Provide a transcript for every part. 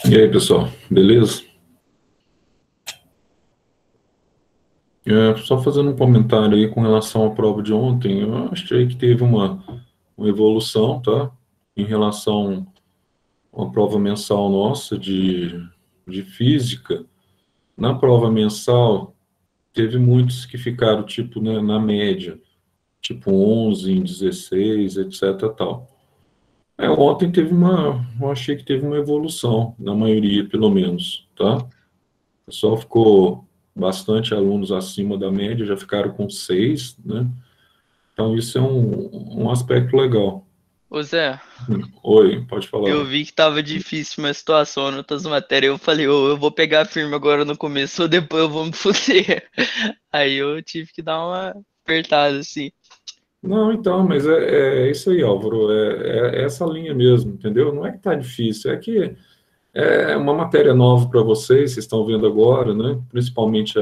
E aí, pessoal, beleza? Só fazendo um comentário aí com relação à prova de ontem, eu achei que teve uma evolução, tá? Em relação à prova mensal nossa de física. Na prova mensal, teve muitos que ficaram, tipo, né, na média, tipo 11 em 16, etc, tal. Ontem eu achei que teve uma evolução, na maioria, pelo menos, tá? O pessoal ficou bastante alunos acima da média, já ficaram com 6, né? Então, isso é um aspecto legal. Ô Zé, Oi, pode falar. eu vi que tava difícil minha situação em outras matérias. Eu falei, ô, eu vou pegar firme agora no começo, ou depois eu vou me fuder. Aí eu tive que dar uma apertada, assim. Não, então, mas é isso aí, Álvaro, é essa linha mesmo, entendeu? Não é que tá difícil, é que é uma matéria nova para vocês estão vendo agora, né? Principalmente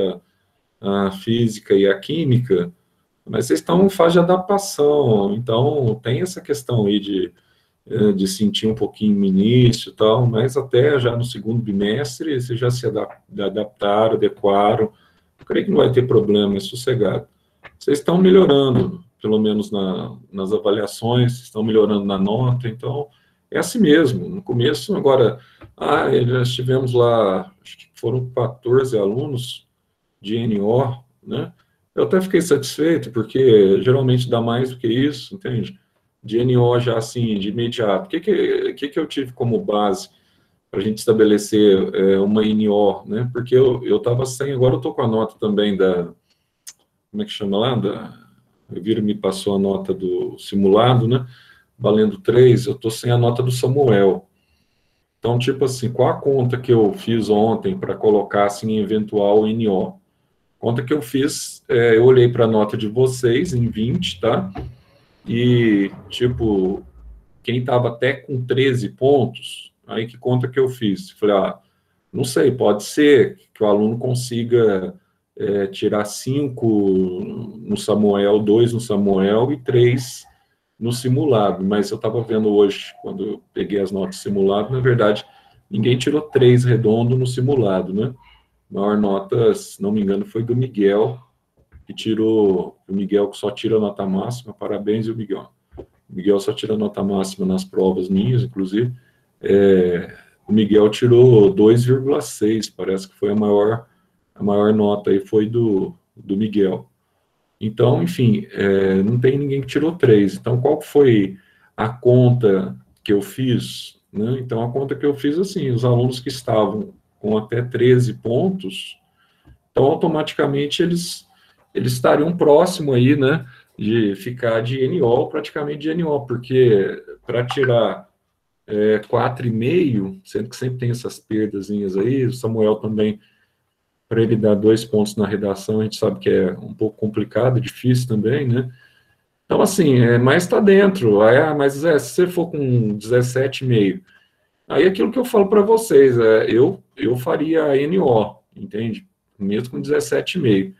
a física e a química, mas vocês estão em fase de adaptação, então tem essa questão aí de sentir um pouquinho no início e tal, mas até já no segundo bimestre vocês já se adaptaram, adequaram. Eu creio que não vai ter problema, é sossegado. Vocês estão melhorando, pelo menos nas avaliações, estão melhorando na nota, então é assim mesmo. No começo, agora, já estivemos lá, acho que foram 14 alunos de NO, né? Eu até fiquei satisfeito, porque geralmente dá mais do que isso, entende? De NO já assim, de imediato. O que eu tive como base para a gente estabelecer uma NO, né? Porque eu estava sem, agora eu estou com a nota também como é que chama lá? A Vira me passou a nota do simulado, né? Valendo 3, eu estou sem a nota do Samuel. Então, tipo assim, qual a conta que eu fiz ontem para colocar assim, em eventual NO? Conta que eu fiz, eu olhei para a nota de vocês em 20, tá? E, tipo, quem estava até com 13 pontos, aí que conta que eu fiz? Falei, não sei, pode ser que o aluno consiga tirar 5 no Samuel, 2 no Samuel e 3 no simulado, mas eu estava vendo hoje, quando eu peguei as notas simulado, na verdade, ninguém tirou 3 redondo no simulado, né? A maior nota, se não me engano, foi do Miguel, que tirou, o Miguel que só tira nota máxima, parabéns, e o Miguel. O Miguel só tira nota máxima nas provas minhas, inclusive. O Miguel tirou 2,6, parece que foi a maior nota aí foi do Miguel. Então, enfim, não tem ninguém que tirou 3. Então, qual foi a conta que eu fiz? Né? Então, a conta que eu fiz, assim, os alunos que estavam com até 13 pontos, então, automaticamente, eles estariam próximo aí, né, de ficar de NO, praticamente de NO, porque para tirar 4,5, sendo que sempre tem essas perdazinhas aí, o Samuel também, para ele dar 2 pontos na redação, a gente sabe que é um pouco complicado, difícil também, né? Então, assim, mas está dentro. Mas se você for com 17,5, aí é aquilo que eu falo para vocês, eu faria a NO, entende? Mesmo com 17,5.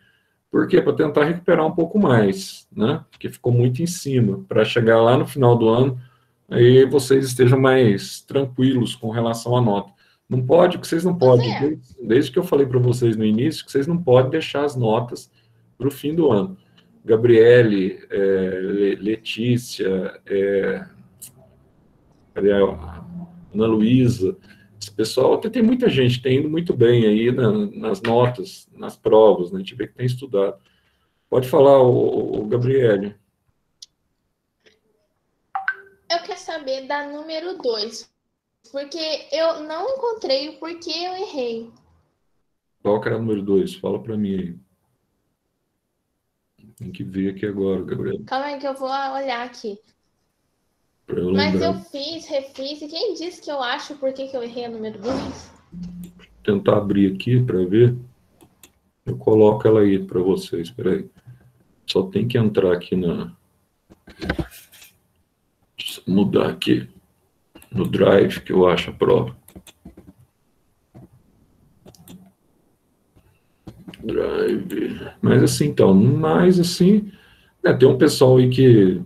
Por quê? Para tentar recuperar um pouco mais, né? Porque ficou muito em cima, para chegar lá no final do ano, aí vocês estejam mais tranquilos com relação à nota. Não pode, que vocês não Ô podem, Zé, desde que eu falei para vocês no início, que vocês não podem deixar as notas para o fim do ano. Gabriele, Letícia, Ana Luísa, esse pessoal, até tem muita gente, tem indo muito bem aí nas notas, nas provas, né? A gente vê que tem estudado. Pode falar, o Gabriele. eu quero saber da número 2, porque eu não encontrei o porquê eu errei. Qual que era o número 2? Fala para mim aí. Tem que ver aqui agora, Gabriele, Calma aí que eu vou olhar aqui. para eu Mas lembrar. eu fiz, refiz, e quem disse que eu acho o porquê que eu errei a número 2? Tentar abrir aqui para ver. Eu coloco ela aí para vocês. Espera aí. Só tem que entrar aqui Deixa eu mudar aqui no Drive, que eu acho a prova. Drive. Mas assim, então, tem um pessoal aí que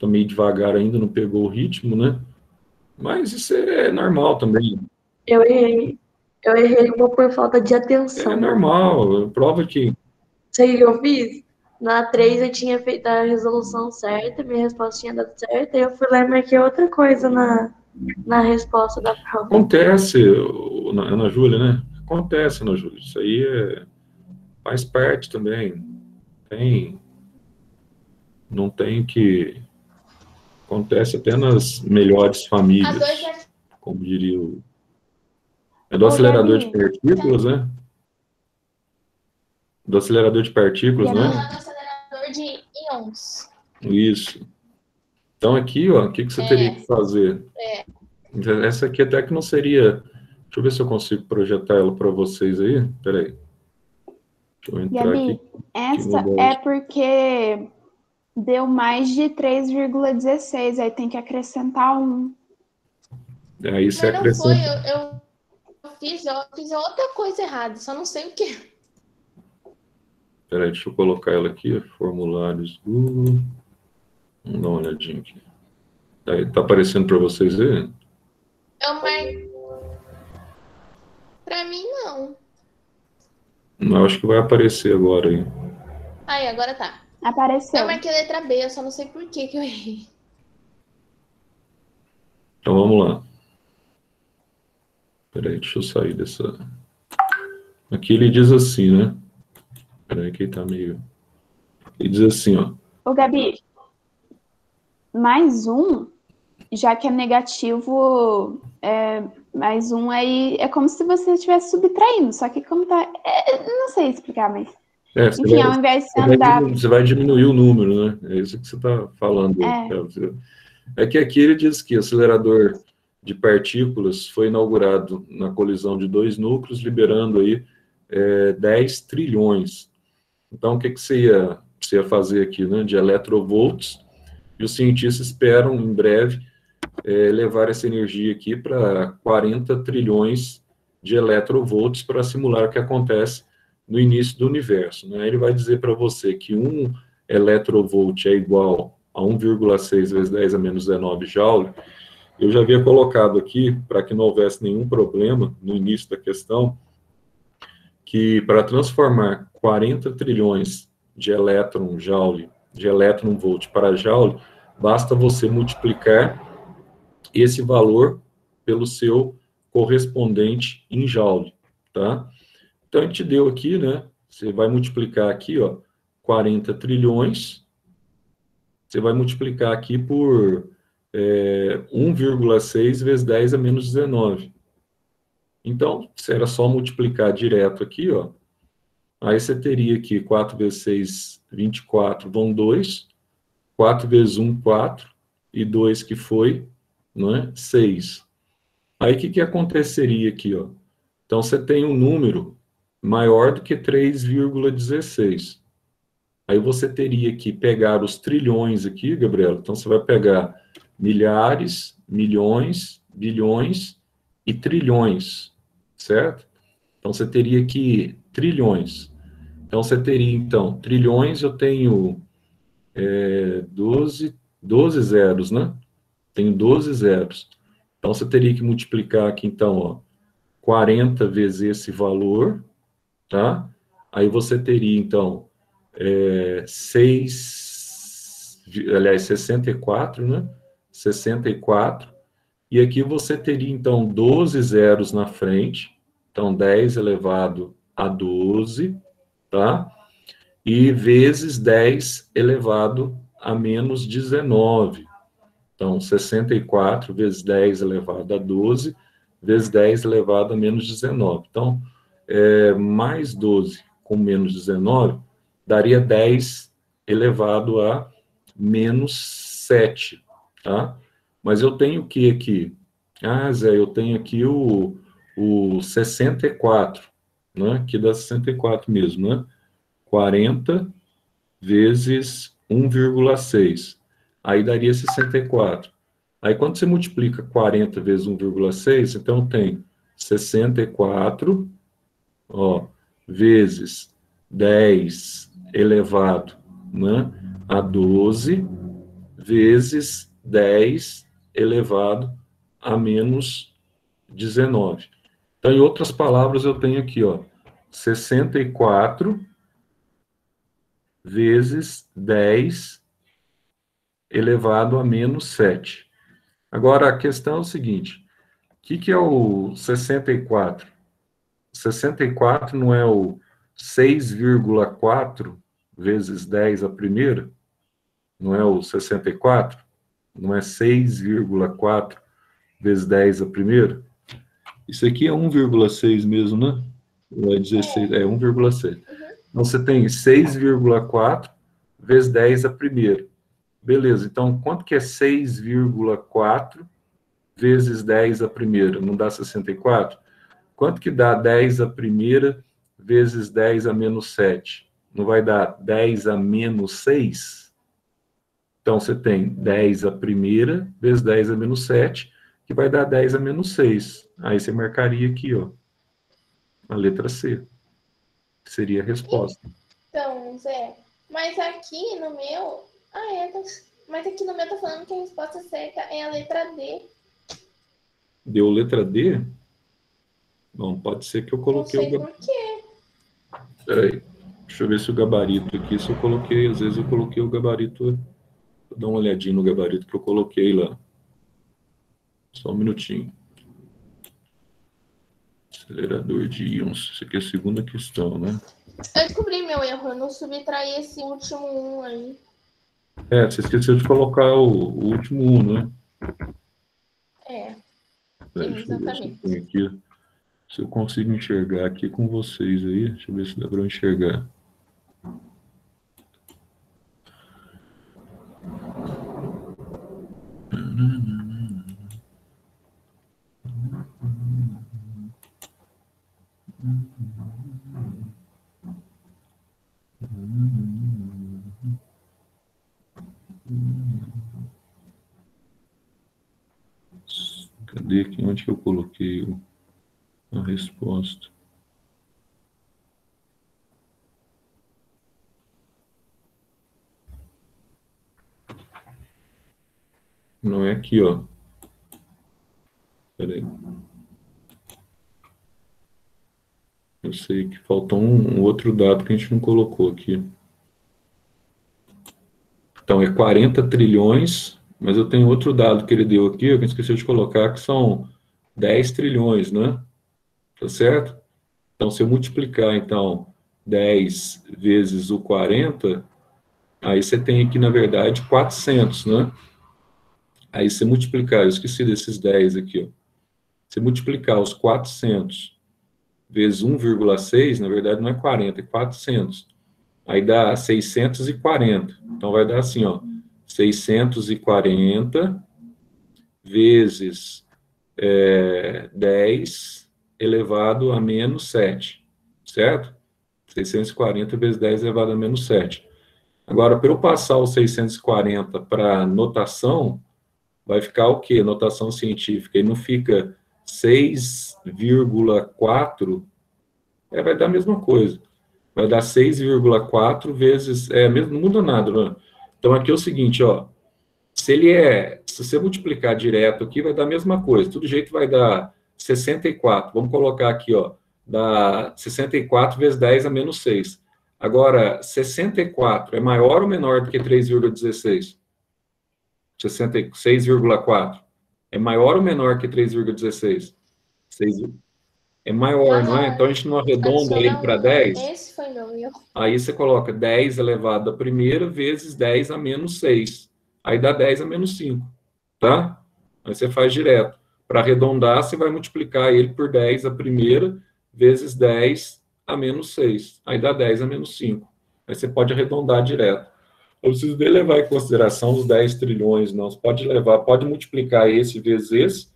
tá meio devagar ainda, não pegou o ritmo, né? Mas isso é normal também. Eu errei. Eu errei uma por falta de É atenção. normal, prova que... Sei o que eu fiz? Na 3 eu tinha feito a resolução certa, minha resposta tinha dado certo, aí eu fui lá e marquei outra coisa na resposta da prova. Acontece, Ana Júlia, né? Acontece, Ana Júlia. Isso aí faz parte também. Não tem que... Acontece até nas melhores A famílias, 2 é como diria o... É do Ô, acelerador de Gabi, partículas, né? Do acelerador de partículas, não Gabi. é? do acelerador de íons. Isso. Então, aqui, ó, o que você teria que fazer? É. Essa aqui até que não seria... Deixa eu ver se eu consigo projetar ela para vocês aí. Peraí. Deixa eu entrar Gabi, aqui. essa é porque deu mais de 3,16, aí tem que acrescentar 1. Aí você Mas não foi, acrescenta... eu fiz outra coisa errada, só não sei o que. Peraí, deixa eu colocar ela aqui. Formulários Google. Vamos dar uma olhadinha aqui. Tá aparecendo para vocês aí? Eu marquei. Pra mim, não. Não, acho que vai aparecer agora aí. Aí, agora tá. Apareceu. Eu marquei letra B, eu só não sei por que eu errei. Então vamos lá. Peraí, deixa eu sair dessa... Aqui ele diz assim, né? Peraí que ele tá meio... Ele diz assim, ó. Ô, Gabi, mais 1, já que é negativo, mais 1 aí é como se você estivesse subtraindo, só que como tá... não sei explicar, mas... Enfim, ao invés de você andar... Você vai diminuir o número, né? É isso que você tá falando. É que aqui ele diz que o acelerador de partículas foi inaugurado na colisão de 2 núcleos, liberando aí 10 trilhões. Então, o que você ia fazer aqui, né? De electrovolts, e os cientistas esperam, em breve, levar essa energia aqui para 40 trilhões de electrovolts para simular o que acontece no início do universo, né? Ele vai dizer para você que 1 electrovolt é igual a 1,6 vezes 10 a menos 19 joule. Eu já havia colocado aqui, para que não houvesse nenhum problema no início da questão, que para transformar 40 trilhões de elétron joule, de elétron volt para joule, basta você multiplicar esse valor pelo seu correspondente em joule, tá? Então, a gente deu aqui, né? Você vai multiplicar aqui, ó, 40 trilhões, você vai multiplicar aqui por 1,6 vezes 10 a menos 19. Então, se era só multiplicar direto aqui, ó, aí você teria aqui 4 vezes 6, 24, vão 2, 4 vezes 1, 4, e 2 que foi, né, 6. Aí, o que aconteceria aqui, ó? Então, você tem um número maior do que 3,16. Aí você teria que pegar os trilhões aqui, Gabriela. Então, você vai pegar milhares, milhões, bilhões e trilhões, certo? Então, você teria que... Trilhões. Então, você teria, então, trilhões, eu tenho 12 zeros, né? Tenho 12 zeros. Então, você teria que multiplicar aqui, então, ó, 40 vezes esse valor, tá? Aí você teria, então, 64, né? 64. E aqui você teria, então, 12 zeros na frente. Então, 10 elevado a 12, tá? E vezes 10 elevado a menos 19. Então, 64 vezes 10 elevado a 12, vezes 10 elevado a menos 19. Então, mais 12 com menos 19, daria 10 elevado a menos 7, tá? Mas eu tenho o que aqui? Ah, Zé, eu tenho aqui o 64, né? Que dá 64 mesmo, né? 40 vezes 1,6. Aí daria 64. Aí quando você multiplica 40 vezes 1,6, então tem 64, ó, vezes 10 elevado, né, a 12, vezes 10 elevado a menos 19. Então, em outras palavras, eu tenho aqui, ó, 64 vezes 10 elevado a menos 7. Agora, a questão é o seguinte, o que é o 64? 64 não é o 6,4 vezes 10 a primeira? Não é o 64? Não é 6,4 vezes 10 a primeira? Isso aqui é 1,6 mesmo, né? Não é 16, é 1,6. Então, você tem 6,4 vezes 10 a primeira. Beleza, então, quanto que é 6,4 vezes 10 a primeira? Não dá 64? Quanto que dá 10 a primeira vezes 10 a menos 7? Não vai dar 10 a menos 6? Então, você tem 10 a primeira vezes 10 a menos 7, que vai dar 10 a menos 6. Aí você marcaria aqui, ó, a letra C, que seria a resposta. Então, Zé, mas aqui no meu... mas aqui no meu tá falando que a resposta certa é a letra D. Deu letra D? Bom, pode ser que eu coloquei... Não sei por quê. Peraí, deixa eu ver se o gabarito aqui, se eu coloquei, às vezes eu coloquei o gabarito... Vou dar uma olhadinha no gabarito que eu coloquei lá. Só um minutinho. Acelerador de íons. Isso aqui é a segunda questão, né? Eu descobri meu erro, eu não subtraí esse último 1 aí. Você esqueceu de colocar o último 1, né? Exatamente. Se eu consigo enxergar aqui com vocês aí. Deixa eu ver se dá para enxergar. Cadê aqui? Onde que eu coloquei a resposta? Não é aqui, ó. Peraí. Eu sei que faltou um outro dado que a gente não colocou aqui. Então, é 40 trilhões, mas eu tenho outro dado que ele deu aqui, eu esqueci de colocar, que são 10 trilhões, né? Tá certo? Então, se eu multiplicar, então, 10 vezes o 40, aí você tem aqui, na verdade, 400, né? Aí, se multiplicar, eu esqueci desses 10 aqui, ó. Se multiplicar os 400 vezes 1,6, na verdade, não é 40, é 400. Aí dá 640. Então, vai dar assim, ó, 640 vezes 10 elevado a menos 7, certo? 640 vezes 10 elevado a menos 7. Agora, para eu passar o 640 para notação, vai ficar o quê? Notação científica. E não fica 6,4, vai dar a mesma coisa. Vai dar 6,4 vezes... mesmo, não muda nada, né? Então, aqui é o seguinte, ó. Se você multiplicar direto aqui, vai dar a mesma coisa. Todo jeito vai dar 64. Vamos colocar aqui, ó. Dá 64 vezes 10 a menos 6. Agora, 64 é maior ou menor do que 3,16? 6,4. É maior ou menor que 3,16? 6. É maior, não é? Então, a gente não arredonda ele para 10. Esse foi meu erro. Aí você coloca 10 elevado à primeira vezes 10 a menos 6. Aí dá 10 a menos 5, tá? Aí você faz direto. Para arredondar, você vai multiplicar ele por 10 a primeira vezes 10 a menos 6. Aí dá 10 a menos 5. Aí você pode arredondar direto. Eu preciso nem levar em consideração os 10 trilhões, não. Você pode multiplicar esse vezes esse,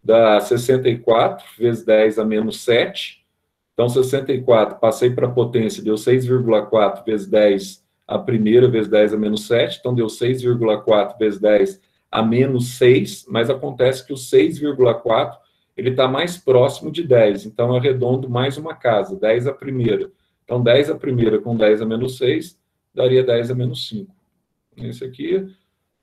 dá 64 vezes 10 a menos 7. Então, 64, passei para a potência, deu 6,4 vezes 10 a primeira vezes 10 a menos 7. Então, deu 6,4 vezes 10 a menos 6. Mas acontece que o 6,4, ele está mais próximo de 10. Então, eu arredondo mais uma casa, 10 a primeira. Então, 10 a primeira com 10 a menos 6, daria 10 a menos 5. Esse aqui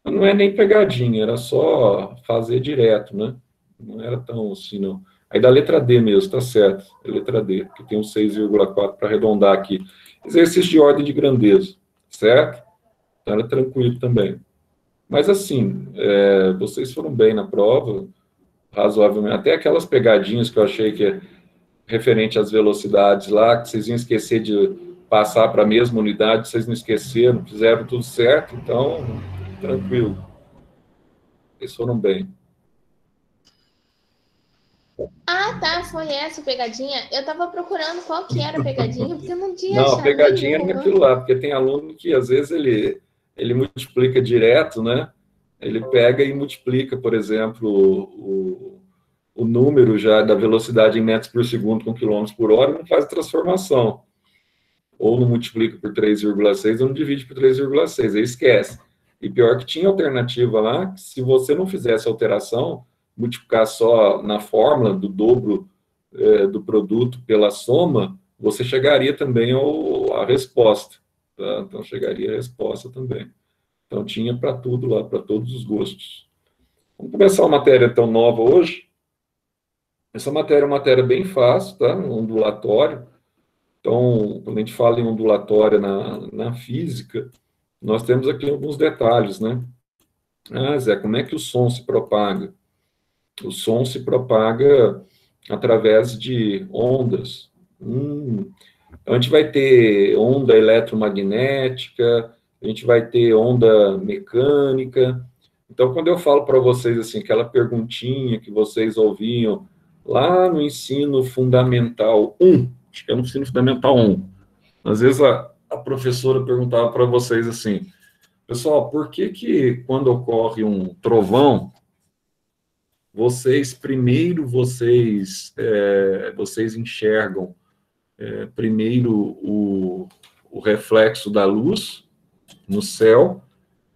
Não é nem pegadinha, era só fazer direto, né? Não era tão assim, não. Aí da letra D mesmo, tá certo. É letra D, que tem um 6,4 para arredondar aqui. Exercício de ordem de grandeza, certo? Então era tranquilo também. Mas assim, vocês foram bem na prova, razoavelmente. Até aquelas pegadinhas que eu achei que é referente às velocidades lá, que vocês iam esquecer de passar para a mesma unidade, vocês não esqueceram, fizeram tudo certo, então, tranquilo. Vocês foram bem. Ah, tá, foi essa pegadinha. Eu tava procurando qual que era a pegadinha, porque eu não tinha Não, a achado pegadinha nenhuma. é aquilo lá, porque tem aluno que às vezes ele multiplica direto, né? Ele pega e multiplica, por exemplo, o número já da velocidade em metros por segundo com quilômetros por hora e não faz a transformação. Ou não multiplica por 3,6 ou não divide por 3,6, aí esquece. E pior que tinha alternativa lá, que se você não fizesse alteração, multiplicar só na fórmula do dobro do produto pela soma, você chegaria também à resposta. Tá? Então, chegaria a resposta também. Então, tinha para tudo lá, para todos os gostos. Vamos começar uma matéria tão nova hoje. Essa matéria é uma matéria bem fácil, tá? Um ondulatório. Então, quando a gente fala em ondulatória na física, nós temos aqui alguns detalhes, né? Ah, Zé, como é que o som se propaga? O som se propaga através de ondas. Então, a gente vai ter onda eletromagnética, a gente vai ter onda mecânica. Então, quando eu falo para vocês, assim, aquela perguntinha que vocês ouviam lá no ensino fundamental 1, acho que é no ensino fundamental 1, às vezes a professora perguntava para vocês assim, pessoal, por que quando ocorre um trovão, vocês enxergam primeiro o reflexo da luz no céu,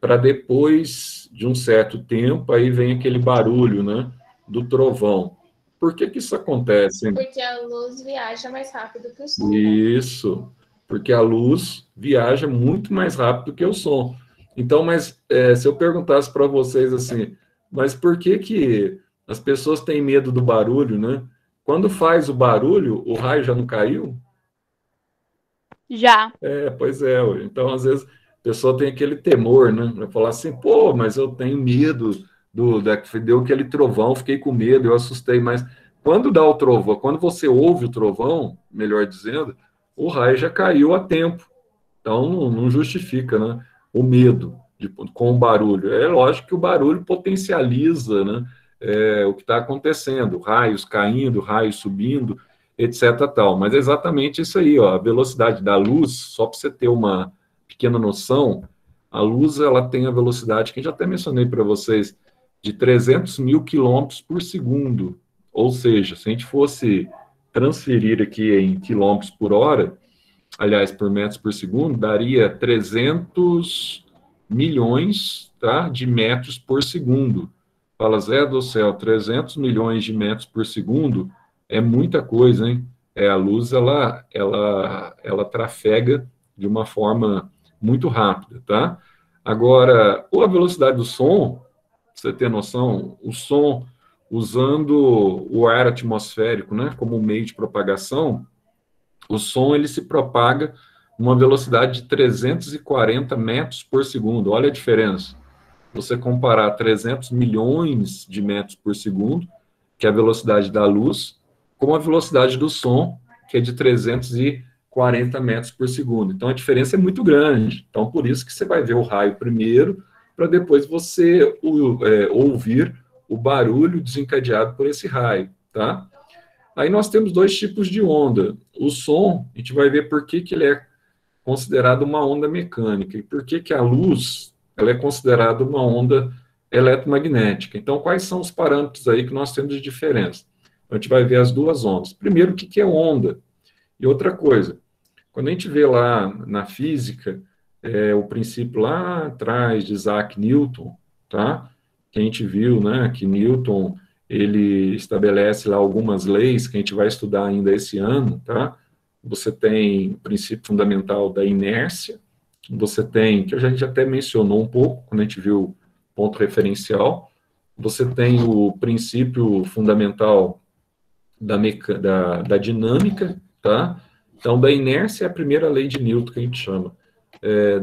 para depois de um certo tempo, aí vem aquele barulho, né, do trovão. Por que isso acontece? Porque a luz viaja mais rápido que o som. Isso, porque a luz viaja muito mais rápido que o som. Então, mas se eu perguntasse para vocês assim, mas por que as pessoas têm medo do barulho, né? Quando faz o barulho, o raio já não caiu? Já. Pois é. Então, às vezes, a pessoa tem aquele temor, né? Vai falar assim, pô, mas eu tenho medo deu aquele trovão, fiquei com medo, eu assustei, mas quando dá o trovão, quando você ouve o trovão, melhor dizendo, o raio já caiu a tempo. Então, não justifica, né, o medo com o barulho. É lógico que o barulho potencializa, né, o que está acontecendo, raios caindo, raios subindo, etc. Tal. Mas é exatamente isso aí, ó, a velocidade da luz, só para você ter uma pequena noção, a luz ela tem a velocidade, que eu já até mencionei para vocês, de 300 mil quilômetros por segundo. Ou seja, se a gente fosse transferir aqui em quilômetros por hora, aliás, por metros por segundo, daria 300 milhões, tá, de metros por segundo. Fala, Zé do céu, 300 milhões de metros por segundo é muita coisa, hein? A luz, ela trafega de uma forma muito rápida, tá? Agora, a velocidade do som, pra você ter noção, o som, usando o ar atmosférico, né, como meio de propagação, o som ele se propaga uma velocidade de 340 metros por segundo. Olha a diferença. Você comparar 300 milhões de metros por segundo, que é a velocidade da luz, com a velocidade do som, que é de 340 metros por segundo. Então, a diferença é muito grande. Então, por isso que você vai ver o raio primeiro, para depois você ouvir o barulho desencadeado por esse raio, tá? Aí nós temos dois tipos de onda. O som, a gente vai ver por que ele é considerado uma onda mecânica e por que a luz ela é considerada uma onda eletromagnética. Então, quais são os parâmetros aí que nós temos de diferença? A gente vai ver as duas ondas. Primeiro, o que é onda? E outra coisa, quando a gente vê lá na física, o princípio lá atrás de Isaac Newton, tá? Que a gente viu, né, que Newton ele estabelece lá algumas leis que a gente vai estudar ainda esse ano, tá? Você tem o princípio fundamental da inércia, você tem, que a gente até mencionou um pouco, quando a gente viu ponto referencial, você tem o princípio fundamental da dinâmica, tá? Então, da inércia é a primeira lei de Newton que a gente chama.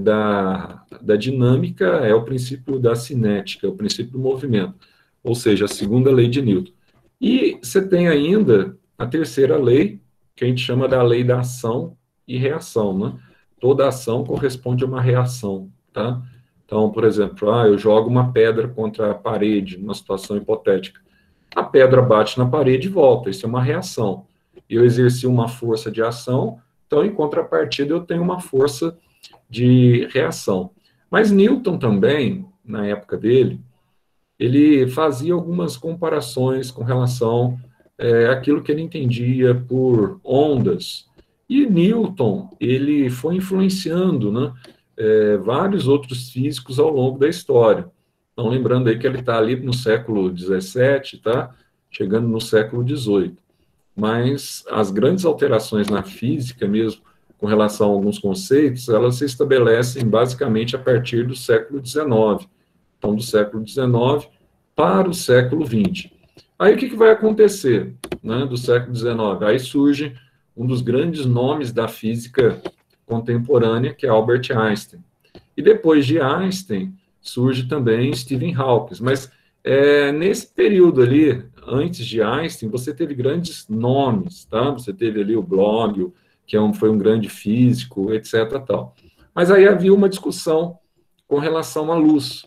Da dinâmica é o princípio da cinética, o princípio do movimento, ou seja, a segunda lei de Newton. E você tem ainda a terceira lei, que a gente chama da lei da ação e reação, né? Toda ação corresponde a uma reação, tá? Então, por exemplo, eu jogo uma pedra contra a parede, numa situação hipotética. A pedra bate na parede e volta, isso é uma reação. Eu exerci uma força de ação, então, em contrapartida, eu tenho uma força de reação. Mas Newton também, na época dele, ele fazia algumas comparações com relação àquilo que ele entendia por ondas. E Newton, ele foi influenciando, né, vários outros físicos ao longo da história. Então, lembrando aí que ele está ali no século XVII, tá? Chegando no século XVIII. Mas as grandes alterações na física mesmo, com relação a alguns conceitos, elas se estabelecem basicamente a partir do século XIX. Então, do século XIX para o século XX. Aí, o que vai acontecer, né, do século XIX? Aí surge um dos grandes nomes da física contemporânea, que é Albert Einstein. E depois de Einstein, surge também Stephen Hawking. Mas nesse período ali, antes de Einstein, você teve grandes nomes, tá? Você teve ali o Blog, que foi um grande físico, etc. Tal. Mas aí havia uma discussão com relação à luz,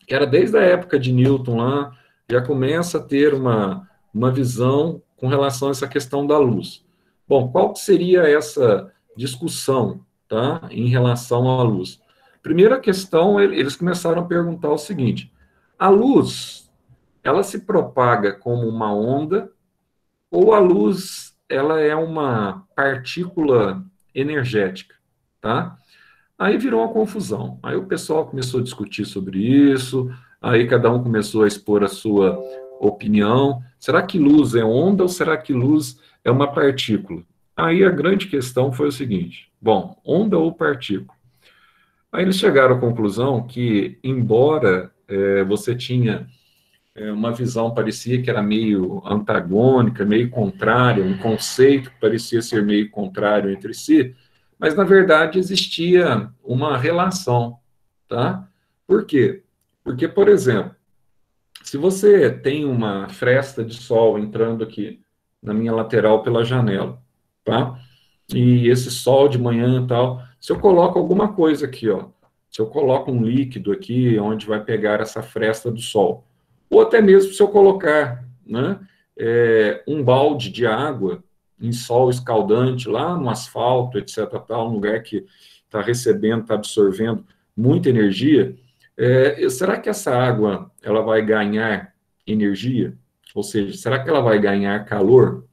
que era desde a época de Newton lá, já começa a ter uma visão com relação a essa questão da luz. Bom, qual seria essa discussão, tá, em relação à luz? Primeira questão, eles começaram a perguntar o seguinte: a luz, ela se propaga como uma onda, ou a luz, ela é uma partícula energética, tá? Aí virou uma confusão. Aí o pessoal começou a discutir sobre isso, aí cada um começou a expor a sua opinião. Será que luz é onda ou será que luz é uma partícula? Aí a grande questão foi o seguinte: bom, onda ou partícula? Aí eles chegaram à conclusão que, embora você tinha uma visão, parecia que era meio antagônica, meio contrária, um conceito que parecia ser meio contrário entre si, mas, na verdade, existia uma relação, tá? Por quê? Porque, por exemplo, se você tem uma fresta de sol entrando aqui na minha lateral pela janela, tá? E esse sol de manhã e tal, se eu coloco alguma coisa aqui, ó, se eu coloco um líquido aqui onde vai pegar essa fresta do sol, ou até mesmo se eu colocar, né, um balde de água em sol escaldante lá no asfalto, etc., tal, um lugar que está recebendo, está absorvendo muita energia, será que essa água ela vai ganhar energia? Ou seja, será que ela vai ganhar calor?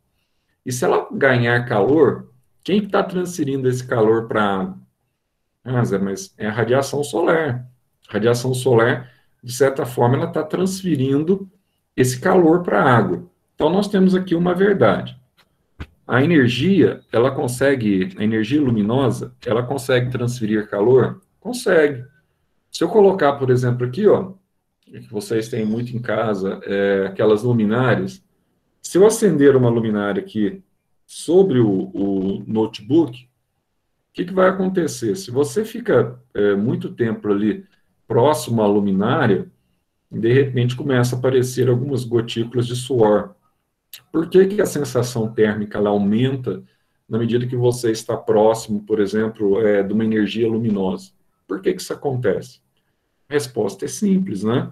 E se ela ganhar calor, quem está transferindo esse calor para a água? Zé, mas é a radiação solar. A radiação solar, de certa forma, ela está transferindo esse calor para a água. Então, nós temos aqui uma verdade. A energia, a energia luminosa, ela consegue transferir calor? Consegue. Se eu colocar, por exemplo, aqui, ó, que vocês têm muito em casa, aquelas luminárias, se eu acender uma luminária aqui sobre o notebook, o que vai acontecer? Se você fica muito tempo ali próximo à luminária, de repente começa a aparecer algumas gotículas de suor. Por que a sensação térmica ela aumenta na medida que você está próximo, por exemplo, de uma energia luminosa? Por que isso acontece? A resposta é simples, né?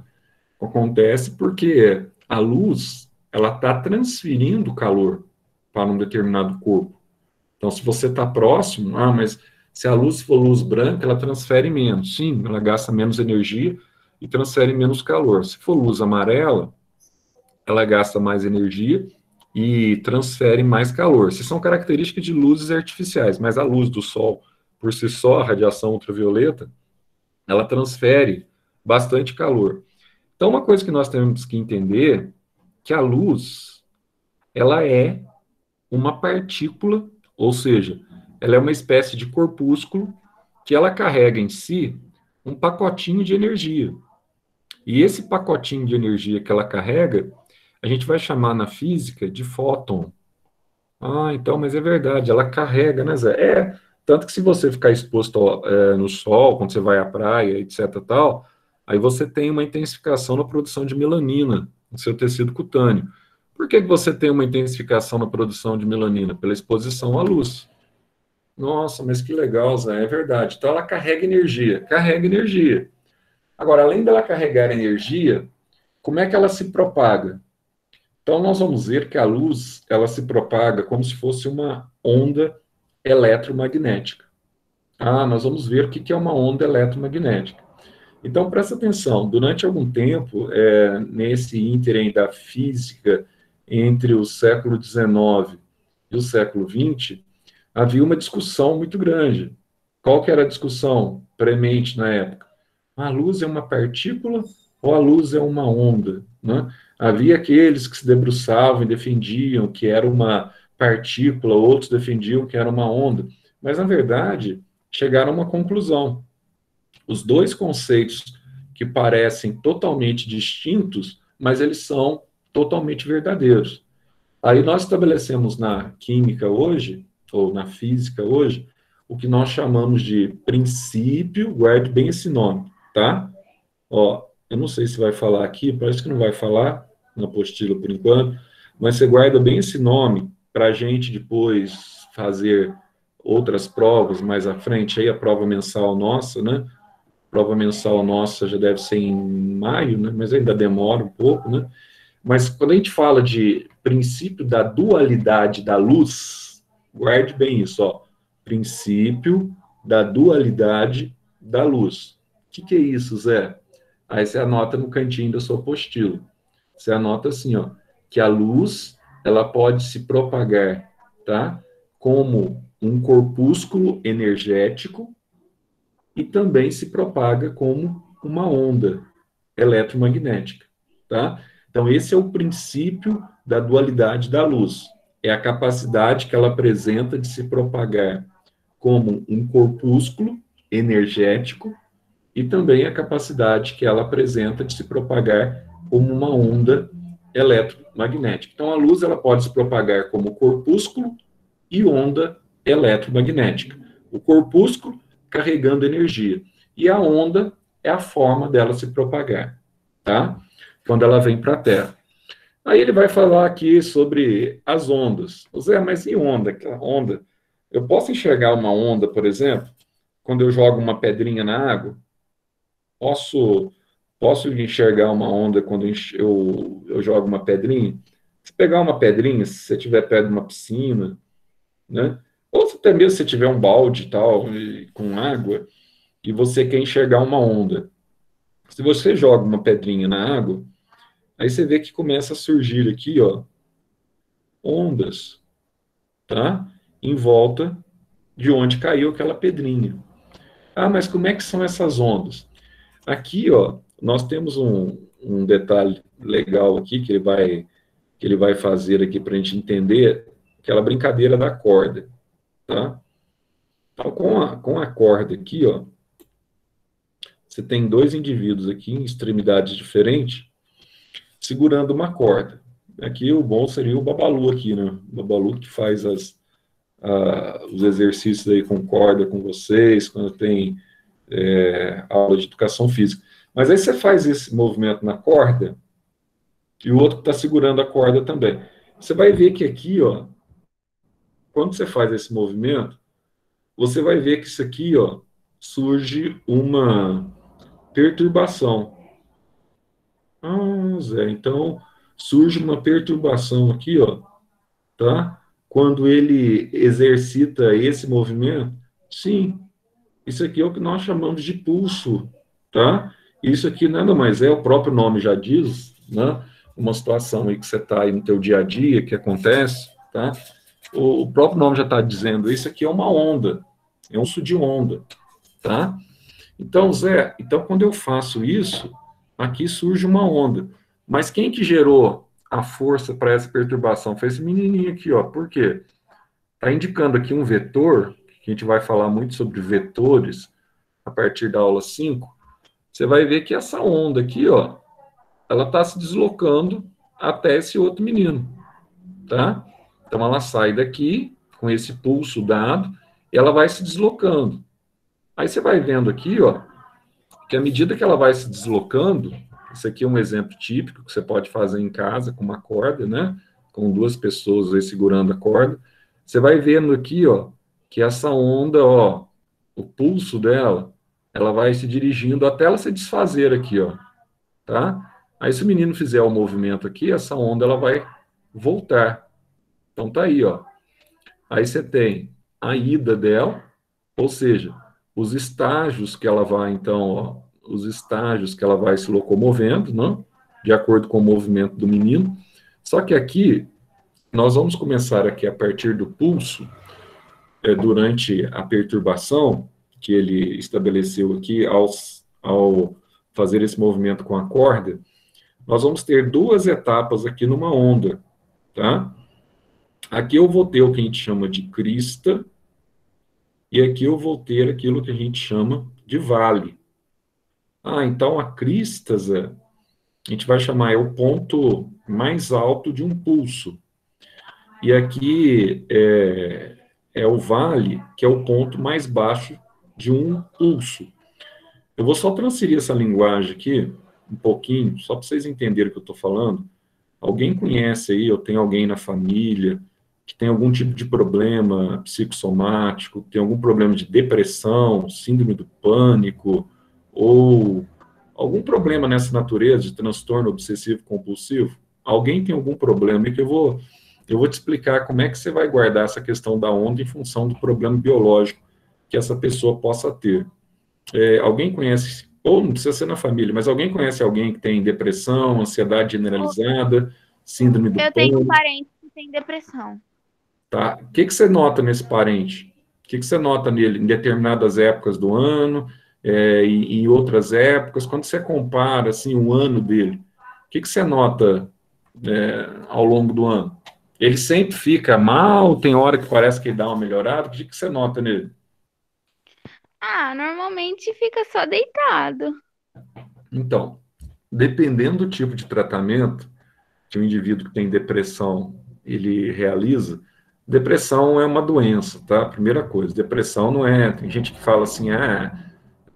Acontece porque a luz ela está transferindo calor para um determinado corpo. Então, se você está próximo, mas se a luz for luz branca, ela transfere menos. Sim, ela gasta menos energia e transfere menos calor. Se for luz amarela, ela gasta mais energia e transfere mais calor. Essas são características de luzes artificiais, mas a luz do sol, por si só, a radiação ultravioleta, ela transfere bastante calor. Então, uma coisa que nós temos que entender, que a luz, ela é uma partícula, ou seja, ela é uma espécie de corpúsculo que ela carrega em si um pacotinho de energia. E esse pacotinho de energia que ela carrega, a gente vai chamar na física de fóton. Ah, então, mas é verdade, ela carrega, né, Zé? Tanto que se você ficar exposto no sol, quando você vai à praia, etc, tal, aí você tem uma intensificação na produção de melanina no seu tecido cutâneo. Por que você tem uma intensificação na produção de melanina? Pela exposição à luz. Nossa, mas que legal, Zé, é verdade. Então ela carrega energia, carrega energia. Agora, além dela carregar energia, como é que ela se propaga? Então nós vamos ver que a luz, ela se propaga como se fosse uma onda eletromagnética. Ah, nós vamos ver o que é uma onda eletromagnética. Então, presta atenção, durante algum tempo, nesse ínterim da física, entre o século XIX e o século XX, havia uma discussão muito grande. Qual que era a discussão premente na época? A luz é uma partícula ou a luz é uma onda? Né? Havia aqueles que se debruçavam e defendiam que era uma partícula, outros defendiam que era uma onda. Mas, na verdade, chegaram a uma conclusão. Os dois conceitos que parecem totalmente distintos, mas eles são totalmente verdadeiros. Aí nós estabelecemos na química hoje, ou na física hoje, o que nós chamamos de princípio, guarde bem esse nome, tá? Ó, eu não sei se vai falar aqui, parece que não vai falar na apostila por enquanto, mas você guarda bem esse nome para a gente depois fazer outras provas mais à frente, aí a prova mensal nossa, né? Prova mensal nossa já deve ser em maio, né? Mas ainda demora um pouco, né? Mas quando a gente fala de princípio da dualidade da luz, guarde bem isso, ó. Princípio da dualidade da luz. O que é isso, Zé? Aí você anota no cantinho da sua apostila. Você anota assim, ó, que a luz, ela pode se propagar, tá? Como um corpúsculo energético e também se propaga como uma onda eletromagnética, tá? Então, esse é o princípio da dualidade da luz. É a capacidade que ela apresenta de se propagar como um corpúsculo energético e também a capacidade que ela apresenta de se propagar como uma onda eletromagnética. Então, a luz ela pode se propagar como corpúsculo e onda eletromagnética. O corpúsculo carregando energia. E a onda é a forma dela se propagar, tá? Quando ela vem para a Terra. Aí ele vai falar aqui sobre as ondas. Zé, mas e onda? Aquela onda? Eu posso enxergar uma onda, por exemplo, quando eu jogo uma pedrinha na água? Posso enxergar uma onda quando eu jogo uma pedrinha? Se pegar uma pedrinha, se você estiver perto de uma piscina, né? Ou até mesmo se tiver um balde e tal, com água, e você quer enxergar uma onda. Se você joga uma pedrinha na água, aí você vê que começa a surgir aqui, ó, ondas, tá? Em volta de onde caiu aquela pedrinha. Ah, mas como é que são essas ondas? Aqui, ó, nós temos um detalhe legal aqui que ele vai fazer aqui para a gente entender aquela brincadeira da corda, tá? Então, com a corda aqui, ó, você tem dois indivíduos aqui em extremidades diferentes segurando uma corda. Aqui o bom seria o Babalu aqui, né? O Babalu que faz os exercícios aí com corda com vocês, quando tem aula de educação física. Mas aí você faz esse movimento na corda e o outro está segurando a corda também. Você vai ver que aqui, ó, quando você faz esse movimento, você vai ver que isso aqui, ó, surge uma perturbação. Ah, Zé, então surge uma perturbação aqui, ó, tá? Quando ele exercita esse movimento, sim, isso aqui é o que nós chamamos de pulso, tá? Isso aqui nada mais é, o próprio nome já diz, né? Uma situação aí que você está aí no teu dia a dia, que acontece, tá? O próprio nome já está dizendo, isso aqui é uma onda, é um pulso de onda, tá? Então, Zé, então quando eu faço isso, aqui surge uma onda. Mas quem que gerou a força para essa perturbação? Foi esse menininho aqui, ó. Por quê? Está indicando aqui um vetor, que a gente vai falar muito sobre vetores a partir da aula 5. você vai ver que essa onda aqui, ó, ela está se deslocando até esse outro menino, tá? Então, ela sai daqui, com esse pulso dado, e ela vai se deslocando. Aí você vai vendo aqui, ó, que à medida que ela vai se deslocando, isso aqui é um exemplo típico que você pode fazer em casa com uma corda, né? Com duas pessoas aí segurando a corda. Você vai vendo aqui, ó, que essa onda, ó, o pulso dela, ela vai se dirigindo até ela se desfazer aqui, ó, tá? Aí se o menino fizer o movimento aqui, essa onda ela vai voltar. Então tá aí, ó. Aí você tem a ida dela, ou seja, os estágios que ela vai, então, ó, os estágios que ela vai se locomovendo, né, de acordo com o movimento do menino. Só que aqui, nós vamos começar aqui a partir do pulso, durante a perturbação que ele estabeleceu aqui ao fazer esse movimento com a corda, nós vamos ter duas etapas aqui numa onda, tá? Aqui eu vou ter o que a gente chama de crista, e aqui eu vou ter aquilo que a gente chama de vale. Ah, então a crista, Zé, a gente vai chamar, é o ponto mais alto de um pulso. E aqui é o vale, que é o ponto mais baixo de um pulso. Eu vou só transferir essa linguagem aqui, um pouquinho, só para vocês entenderem o que eu estou falando. Alguém conhece aí, ou tem alguém na família que tem algum tipo de problema psicossomático, tem algum problema de depressão, síndrome do pânico, ou algum problema nessa natureza de transtorno obsessivo compulsivo? Alguém tem algum problema aí que eu vou te explicar como é que você vai guardar essa questão da onda em função do problema biológico que essa pessoa possa ter. Alguém conhece, ou não precisa ser na família, mas alguém conhece alguém que tem depressão, ansiedade generalizada, síndrome do pânico? Eu tenho um parente que tem depressão. Tá? O que você nota nesse parente? O que você nota nele em determinadas épocas do ano, e em outras épocas? Quando você compara assim, o ano dele, o que você nota ao longo do ano? Ele sempre fica mal? Tem hora que parece que ele dá uma melhorada? O que você nota nele? Ah, normalmente fica só deitado. Então, dependendo do tipo de tratamento que o indivíduo que tem depressão ele realiza, depressão é uma doença, tá? Primeira coisa, depressão não é... Tem gente que fala assim,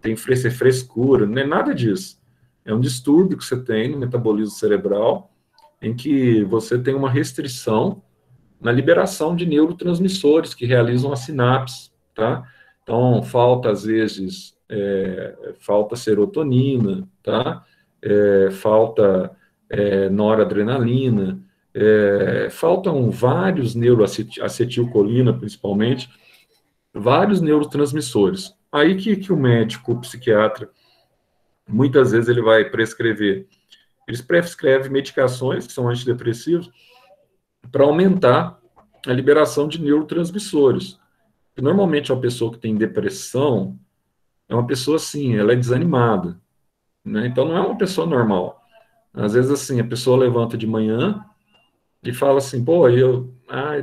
tem frescura, não é nada disso. É um distúrbio que você tem no metabolismo cerebral, em que você tem uma restrição na liberação de neurotransmissores que realizam a sinapse, tá? Então, falta, às vezes, falta serotonina, tá? Falta noradrenalina, faltam vários neuroacetilcolina, principalmente, vários neurotransmissores. Aí que o médico, o psiquiatra, muitas vezes ele vai prescrever. Eles prescrevem medicações, que são antidepressivos, para aumentar a liberação de neurotransmissores. Normalmente, uma pessoa que tem depressão é uma pessoa assim, ela é desanimada, né? Então, não é uma pessoa normal. Às vezes, assim, a pessoa levanta de manhã e fala assim, pô, eu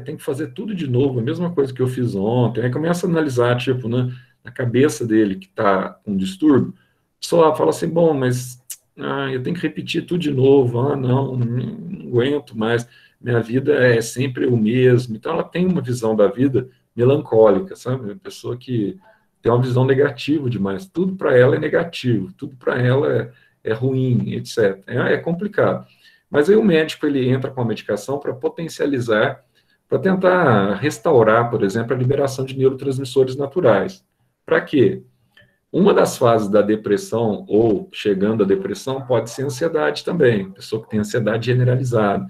tenho que fazer tudo de novo, a mesma coisa que eu fiz ontem. Aí começa a analisar, tipo, né, a cabeça dele que está com distúrbio, só fala assim, bom, mas eu tenho que repetir tudo de novo, não aguento mais, minha vida é sempre o mesmo. Então, ela tem uma visão da vida melancólica, sabe? Uma pessoa que tem uma visão negativa demais. Tudo para ela é negativo, tudo para ela é ruim, etc. É complicado. Mas aí o médico ele entra com a medicação para potencializar, para tentar restaurar, por exemplo, a liberação de neurotransmissores naturais. Para quê? Uma das fases da depressão, ou chegando à depressão, pode ser ansiedade também. Pessoa que tem ansiedade generalizada.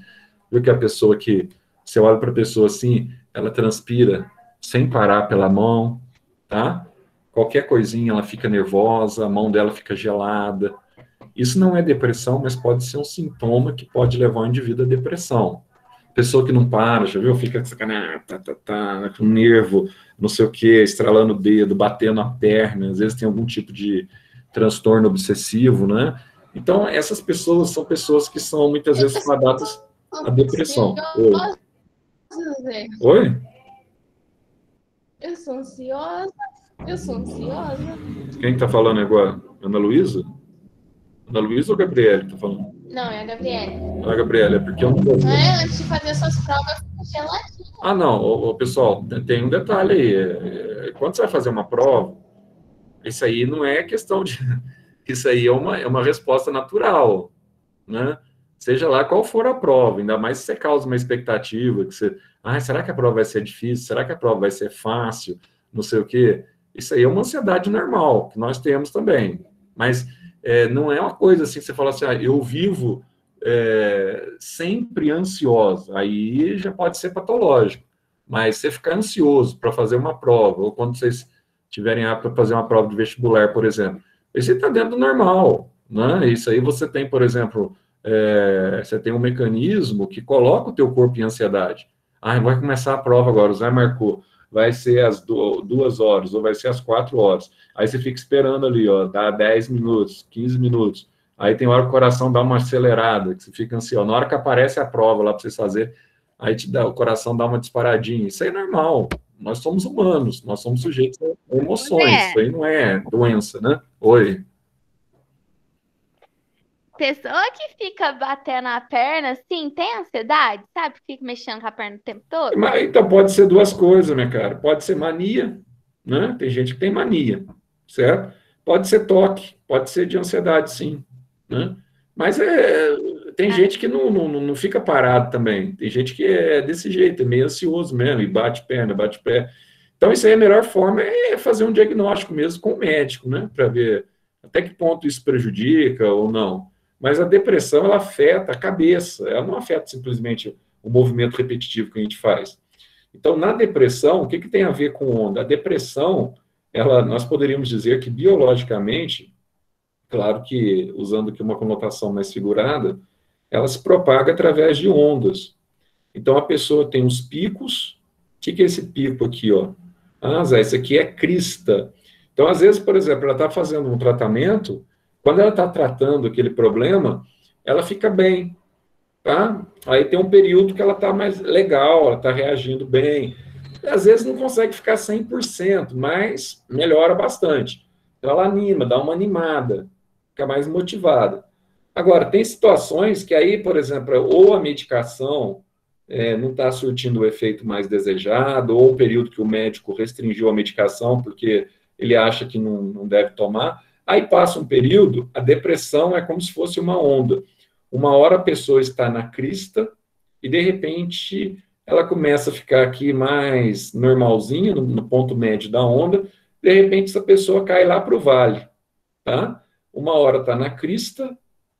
Viu que a pessoa que, você olha para a pessoa assim, ela transpira sem parar pela mão, tá? Qualquer coisinha ela fica nervosa, a mão dela fica gelada. Isso não é depressão, mas pode ser um sintoma que pode levar o indivíduo à depressão. Pessoa que não para, já viu? Fica com nervo, não sei o quê, estralando o dedo, batendo a perna, às vezes tem algum tipo de transtorno obsessivo, né? Então, essas pessoas são pessoas que são muitas vezes fadadas à depressão. Oi? Eu sou ansiosa. Quem está falando agora? Ana Luísa? Ana Luísa ou Gabriele tá falando? Não, é a Gabriele. Ah, Gabriele, é porque eu não vou... Antes de fazer suas provas, fica geladinho. Ah, não, pessoal, tem um detalhe aí. Quando você vai fazer uma prova, isso aí não é questão de... Isso aí é uma resposta natural, né? Seja lá qual for a prova, ainda mais se você causa uma expectativa, que você... será que a prova vai ser difícil? Será que a prova vai ser fácil? Não sei o quê. Isso aí é uma ansiedade normal, que nós temos também. Mas não é uma coisa assim que você fala assim, eu vivo sempre ansiosa. Aí já pode ser patológico. Mas você ficar ansioso para fazer uma prova, ou quando vocês tiverem apto para fazer uma prova de vestibular, por exemplo, isso está dentro do normal, né? Isso aí você tem, por exemplo, você tem um mecanismo que coloca o teu corpo em ansiedade. Vai começar a prova agora, o Zé marcou, vai ser às 2 horas, ou vai ser às 4 horas. Aí você fica esperando ali, ó, dá 10 minutos, 15 minutos. Aí tem hora que o coração dá uma acelerada, que você fica ansioso. Na hora que aparece a prova lá para vocês fazer, aí o coração dá uma disparadinha. Isso aí é normal. Nós somos humanos, nós somos sujeitos a emoções. Isso aí não é doença, né? Oi. Pessoa que fica batendo a perna, assim, tem ansiedade, sabe? Fica mexendo com a perna o tempo todo. Então pode ser duas coisas, minha cara. Pode ser mania, né? Tem gente que tem mania, certo? Pode ser toque, pode ser de ansiedade, sim, né? Mas tem gente que não fica parado também. Tem gente que é desse jeito, é meio ansioso mesmo, e bate perna, bate pé. Então, isso aí, a melhor forma é fazer um diagnóstico mesmo com o médico, né? Para ver até que ponto isso prejudica ou não. Mas a depressão, ela afeta a cabeça, ela não afeta simplesmente o movimento repetitivo que a gente faz. Então, na depressão, o que tem a ver com onda? A depressão, nós poderíamos dizer que biologicamente, claro que usando aqui uma conotação mais figurada, ela se propaga através de ondas. Então, a pessoa tem os picos. O que é esse pico aqui, ó? Zé, isso aqui é crista. Então, às vezes, por exemplo, ela está fazendo um tratamento, quando ela está tratando aquele problema, ela fica bem, tá? Aí tem um período que ela está mais legal, ela está reagindo bem. Às vezes não consegue ficar 100%, mas melhora bastante. Então, ela anima, dá uma animada, fica mais motivada. Agora, tem situações que aí, por exemplo, ou a medicação não está surtindo o efeito mais desejado, ou um período que o médico restringiu a medicação porque ele acha que não deve tomar. Aí passa um período, a depressão é como se fosse uma onda. Uma hora a pessoa está na crista e, de repente, ela começa a ficar aqui mais normalzinha, no ponto médio da onda, de repente essa pessoa cai lá para o vale, tá? Uma hora está na crista,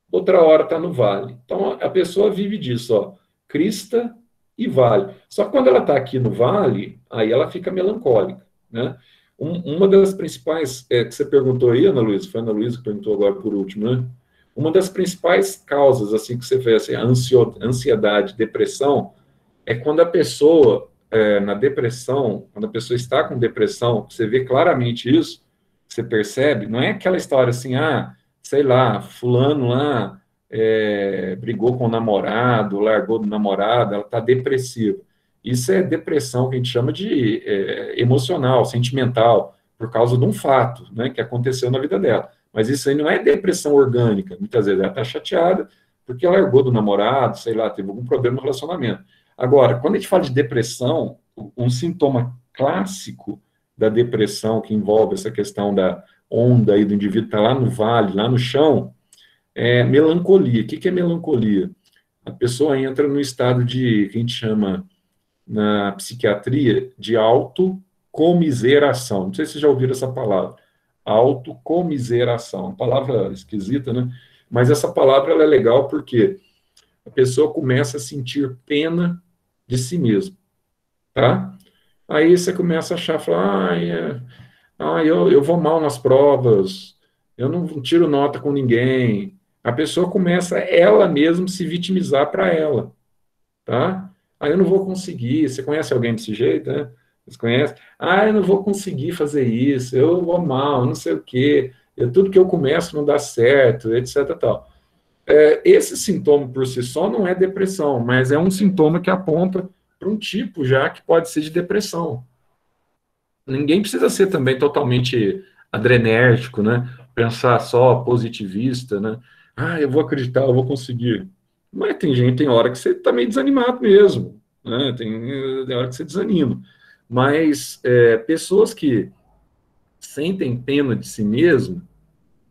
outra hora está no vale. Então, a pessoa vive disso, ó, crista e vale. Só que quando ela está aqui no vale, aí ela fica melancólica, né? Uma das principais, que você perguntou aí, Ana Luísa, foi a Ana Luísa que perguntou agora por último, né? Uma das principais causas, assim, que você vê, assim, ansiedade, depressão, é quando a pessoa, na depressão, quando a pessoa está com depressão, você vê claramente isso, você percebe, não é aquela história assim, sei lá, fulano lá brigou com o namorado, largou do namorado, ela está depressiva. Isso é depressão que a gente chama de emocional, sentimental, por causa de um fato, né, que aconteceu na vida dela. Mas isso aí não é depressão orgânica. Muitas vezes ela está chateada porque ela largou do namorado, sei lá, teve algum problema no relacionamento. Agora, quando a gente fala de depressão, um sintoma clássico da depressão que envolve essa questão da onda aí do indivíduo estar lá no vale, lá no chão, é melancolia. O que é melancolia? A pessoa entra no estado de, que a gente chama na psiquiatria, de autocomiseração. Não sei se vocês já ouviram essa palavra. Autocomiseração. Uma palavra esquisita, né? Mas essa palavra ela é legal porque a pessoa começa a sentir pena de si mesma, tá? Aí você começa a achar, falar, eu vou mal nas provas, eu não tiro nota com ninguém. A pessoa começa ela mesma se vitimizar para ela, tá? Eu não vou conseguir. Você conhece alguém desse jeito, né? Você conhece? Eu não vou conseguir fazer isso, eu vou mal, não sei o quê, tudo que eu começo não dá certo, etc. Tal. Esse sintoma por si só não é depressão, mas é um sintoma que aponta para um tipo já que pode ser de depressão. Ninguém precisa ser também totalmente adrenérgico, né? Pensar só positivista, né? Ah, eu vou acreditar, eu vou conseguir. Mas tem gente, tem hora que você está meio desanimado mesmo, né? Tem hora que você desanima. Mas pessoas que sentem pena de si mesmo,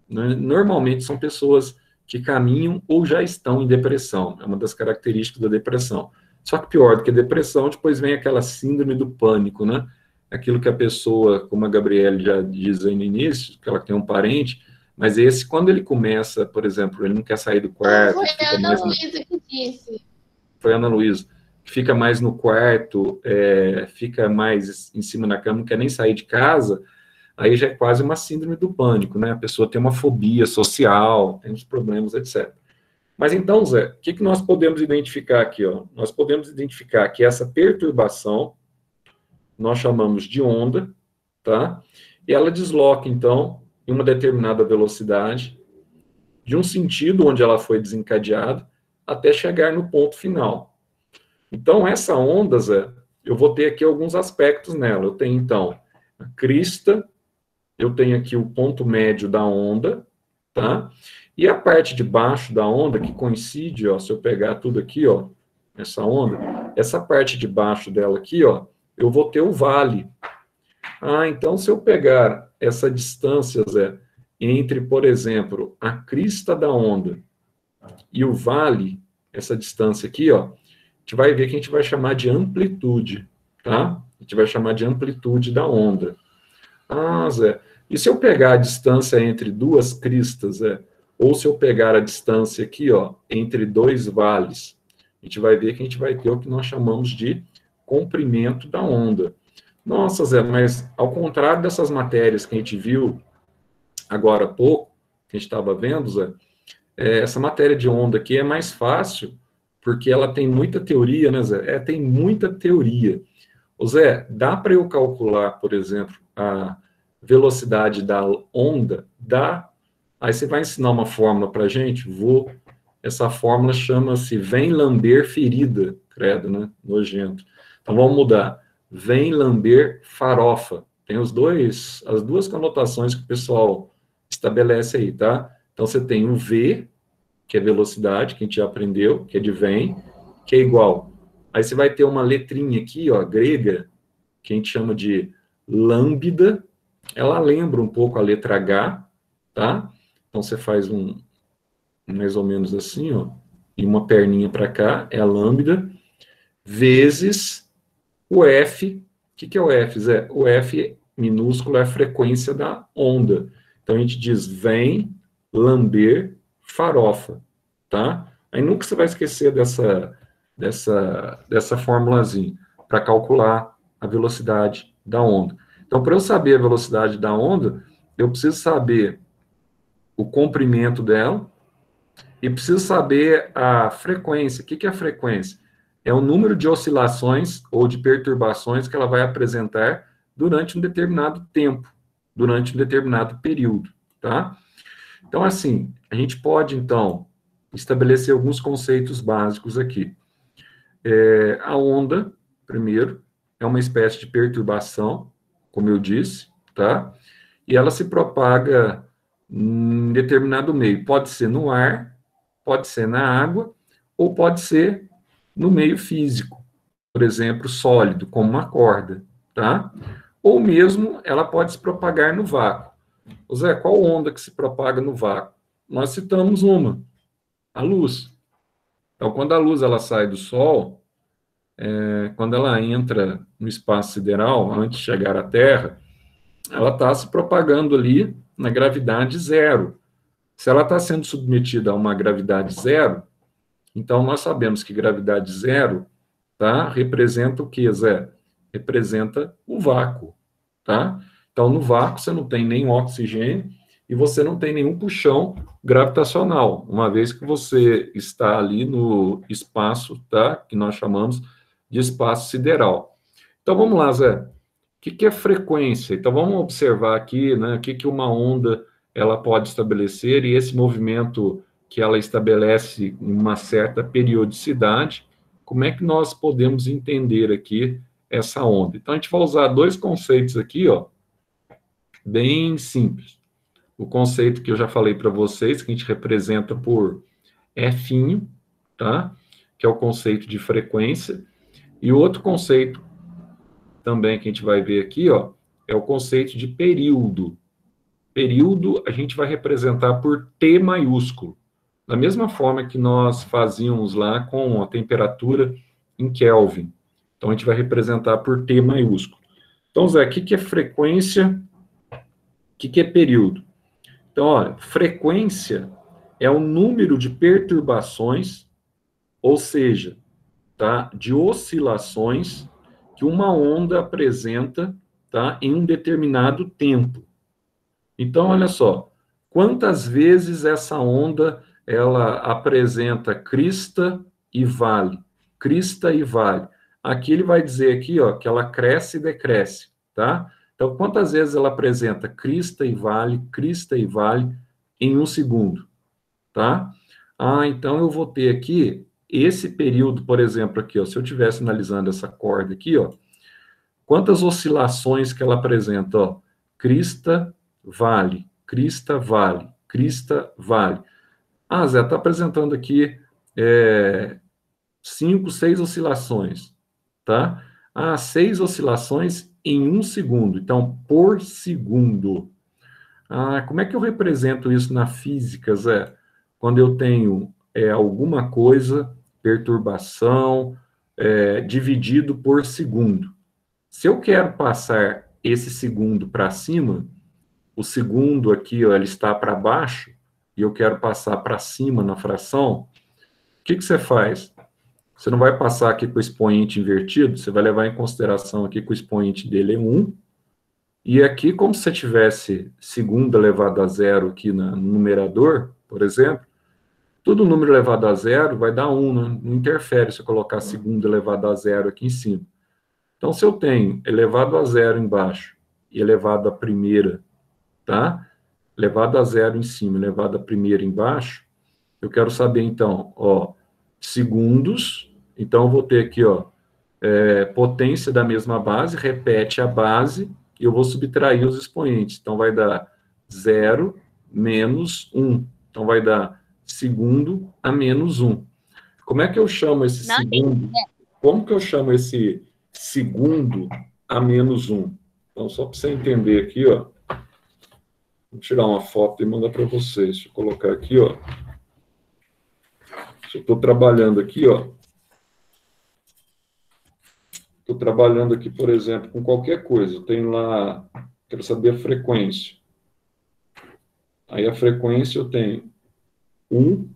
né, normalmente são pessoas que caminham ou já estão em depressão. É uma das características da depressão. Só que pior do que a depressão, depois vem aquela síndrome do pânico, né? Aquilo que a pessoa, como a Gabriele já diz aí no início, que ela tem um parente, mas esse, quando ele começa, por exemplo, ele não quer sair do quarto... Foi a Ana Luísa que disse. Foi a Ana Luísa. Fica mais no quarto, fica mais em cima da cama, não quer nem sair de casa, aí já é quase uma síndrome do pânico, né? A pessoa tem uma fobia social, tem uns problemas, etc. Mas então, Zé, o que nós podemos identificar aqui? Ó? Nós podemos identificar que essa perturbação, nós chamamos de onda, tá? E ela desloca, então, em uma determinada velocidade, de um sentido onde ela foi desencadeada, até chegar no ponto final. Então, essa onda, Zé, eu vou ter aqui alguns aspectos nela. Eu tenho, então, a crista, eu tenho aqui o ponto médio da onda, tá? E a parte de baixo da onda, que coincide, ó, se eu pegar tudo aqui, ó, essa onda, essa parte de baixo dela aqui, ó, eu vou ter o vale. Ah, então, se eu pegar essa distância, Zé, entre, por exemplo, a crista da onda e o vale, essa distância aqui, ó, a gente vai ver que a gente vai chamar de amplitude, tá? A gente vai chamar de amplitude da onda. Ah, Zé, e se eu pegar a distância entre duas cristas, Zé, ou se eu pegar a distância aqui, ó, entre dois vales, a gente vai ver que a gente vai ter o que nós chamamos de comprimento da onda. Nossa, Zé, mas ao contrário dessas matérias que a gente viu agora há pouco, que a gente estava vendo, Zé, essa matéria de onda aqui é mais fácil, porque ela tem muita teoria, né, Zé? Tem muita teoria. Ô, Zé, dá para eu calcular, por exemplo, a velocidade da onda? Dá. Aí você vai ensinar uma fórmula para a gente? Vou. Essa fórmula chama-se vem lamber ferida, credo, né? Nojento. Então vamos mudar. Vem lamber farofa. Tem as duas conotações que o pessoal estabelece aí, tá? Então você tem o V, que é velocidade, que a gente já aprendeu, que é de vem, que é igual. Aí você vai ter uma letrinha aqui, ó, grega, que a gente chama de lambda. Ela lembra um pouco a letra H, tá? Então você faz mais ou menos assim, ó, e uma perninha para cá, é a lambda, vezes o F. O que é o F, Zé? O F minúsculo é a frequência da onda. Então a gente diz vem lamber farofa, tá? Aí nunca você vai esquecer dessa formulazinha para calcular a velocidade da onda. Então, para eu saber a velocidade da onda, eu preciso saber o comprimento dela e preciso saber a frequência. O que é a frequência? É o número de oscilações ou de perturbações que ela vai apresentar durante um determinado tempo, durante um determinado período, tá? Então, assim, a gente pode, então, estabelecer alguns conceitos básicos aqui. A onda, primeiro, é uma espécie de perturbação, como eu disse, tá? E ela se propaga em determinado meio. Pode ser no ar, pode ser na água, ou pode ser no meio físico, por exemplo, sólido, como uma corda, tá? Ou mesmo ela pode se propagar no vácuo. Zé, qual onda que se propaga no vácuo? Nós citamos uma, a luz. Então, quando a luz ela sai do Sol, quando ela entra no espaço sideral, antes de chegar à Terra, ela está se propagando ali na gravidade zero. Se ela está sendo submetida a uma gravidade zero, então nós sabemos que gravidade zero, tá, representa o que, Zé? Representa o vácuo, tá? Então, no vácuo, você não tem nenhum oxigênio e você não tem nenhum puxão gravitacional, uma vez que você está ali no espaço, tá, que nós chamamos de espaço sideral. Então, vamos lá, Zé. O que é frequência? Então, vamos observar aqui, né, o que uma onda ela pode estabelecer e esse movimento que ela estabelece uma certa periodicidade, como é que nós podemos entender aqui essa onda? Então, a gente vai usar dois conceitos aqui, ó, bem simples. o conceito que eu já falei para vocês, que a gente representa por F, tá? Que é o conceito de frequência. E outro conceito também que a gente vai ver aqui, ó, é o conceito de período. Período a gente vai representar por T maiúsculo, da mesma forma que nós fazíamos lá com a temperatura em Kelvin. Então, a gente vai representar por T maiúsculo. Então, Zé, o que é frequência? O que é período? Então, olha, frequência é o número de perturbações, ou seja, tá, de oscilações que uma onda apresenta, tá, em um determinado tempo. Então, olha só, quantas vezes essa onda ela apresenta crista e vale, crista e vale. Aqui ele vai dizer aqui, ó, que ela cresce e decresce, tá? Então, quantas vezes ela apresenta crista e vale em um segundo, tá? Ah, então eu vou ter aqui esse período, por exemplo, aqui, ó, se eu estivesse analisando essa corda aqui, ó, quantas oscilações que ela apresenta, ó, crista, vale, crista, vale, crista, vale. Ah, Zé, está apresentando aqui 5, 6 oscilações, tá? Ah, 6 oscilações em um segundo, então, por segundo. Ah, como é que eu represento isso na física, Zé? Quando eu tenho alguma coisa, perturbação, dividido por segundo. Se eu quero passar esse segundo para cima, o segundo aqui, ó, ele está para baixo, e eu quero passar para cima na fração, o que você faz? Você não vai passar aqui com o expoente invertido, você vai levar em consideração aqui que o expoente dele é 1, e aqui, como se você tivesse segundo elevado a zero aqui no numerador, por exemplo, todo número elevado a zero vai dar 1, não interfere se eu colocar segundo elevado a zero aqui em cima. Então, se eu tenho elevado a zero embaixo e elevado a primeira, tá? Elevado a zero em cima, elevado a primeira embaixo, eu quero saber, então, ó, segundos. Então, eu vou ter aqui, ó, potência da mesma base, repete a base, e eu vou subtrair os expoentes. Então, vai dar 0 menos 1. Então, vai dar segundo a menos 1. Como é que eu chamo esse segundo? Como que eu chamo esse segundo a menos 1? Então, só para você entender aqui, ó. Vou tirar uma foto e mandar para vocês. Deixa eu colocar aqui, ó. Se eu estou trabalhando aqui, ó. Estou trabalhando aqui, por exemplo, com qualquer coisa. Eu tenho lá, quero saber a frequência. Aí a frequência eu tenho 1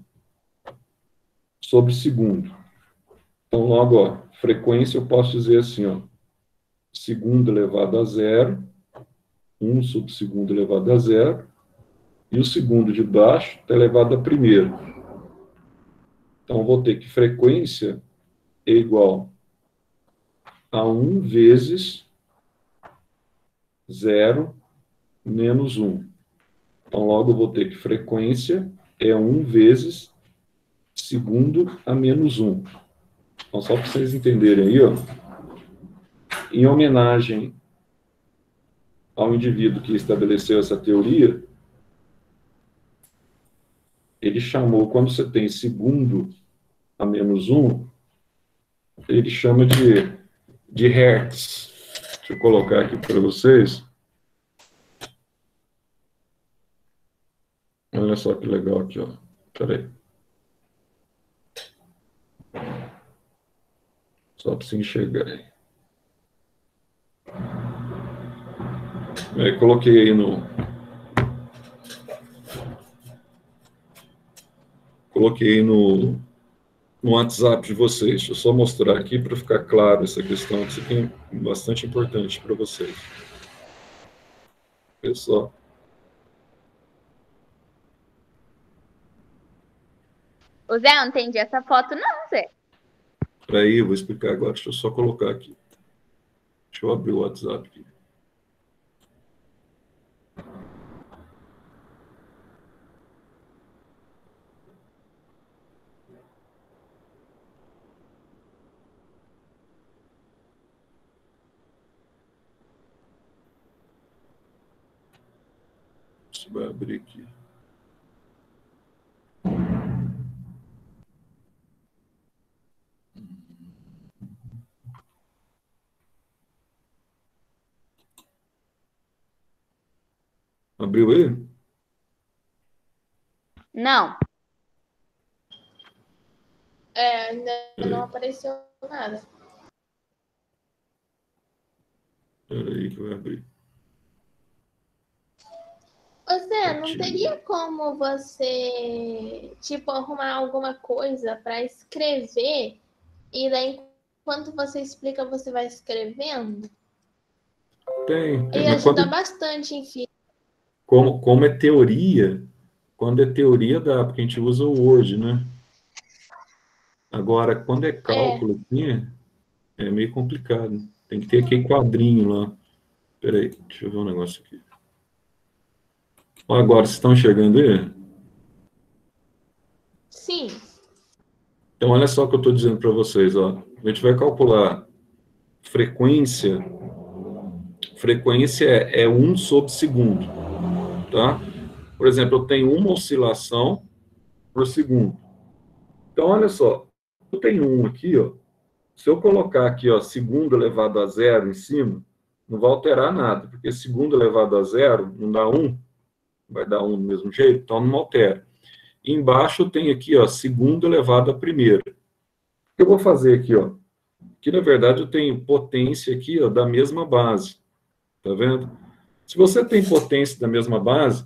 sobre segundo. Então, logo, ó, frequência eu posso dizer assim, ó. Segundo elevado a zero, 1 sobre segundo elevado a zero, e o segundo de baixo está elevado a primeiro. Então, eu vou ter que frequência é igual a 1 vezes 0 menos 1. Então, logo, eu vou ter que frequência é 1 vezes segundo a menos 1. Então, só para vocês entenderem aí, ó, em homenagem ao indivíduo que estabeleceu essa teoria, ele chamou, quando você tem segundo a menos 1, ele chama de hertz. Deixa eu colocar aqui para vocês. Olha só que legal aqui, ó. Espera aí. Só para você enxergar aí. Coloquei aí no WhatsApp de vocês. Deixa eu só mostrar aqui para ficar claro essa questão, que isso aqui é bastante importante para vocês. Pessoal. O Zé, eu não entendi essa foto, não, Zé. Aí, eu vou explicar agora. Deixa eu só colocar aqui. Deixa eu abrir o WhatsApp aqui. vai abrir aqui. Abriu aí? Não. Ainda não apareceu nada. Peraí que vai abrir. Zé, não teria como você, tipo, arrumar alguma coisa para escrever e daí, enquanto você explica, você vai escrevendo? Tem. E ajuda bastante, enfim. Como é teoria, quando é teoria dá, porque a gente usa o Word, né? Agora, quando é cálculo, assim, é meio complicado. Tem que ter aquele quadrinho lá. Peraí, deixa eu ver um negócio aqui. Agora, vocês estão enxergando aí? Sim. Então, olha só o que eu estou dizendo para vocês. Ó. A gente vai calcular frequência. Frequência é 1 sobre segundo. Tá? Por exemplo, eu tenho uma oscilação por segundo. Então, olha só. Eu tenho um aqui, ó. Se eu colocar aqui, ó, segundo elevado a zero em cima, não vai alterar nada, porque segundo elevado a zero não dá 1, vai dar 1 do mesmo jeito, então não altera. E embaixo eu tenho aqui, ó, segundo elevado a primeiro. O que eu vou fazer aqui, ó? Que na verdade eu tenho potência aqui, ó, da mesma base. Tá vendo? Se você tem potência da mesma base,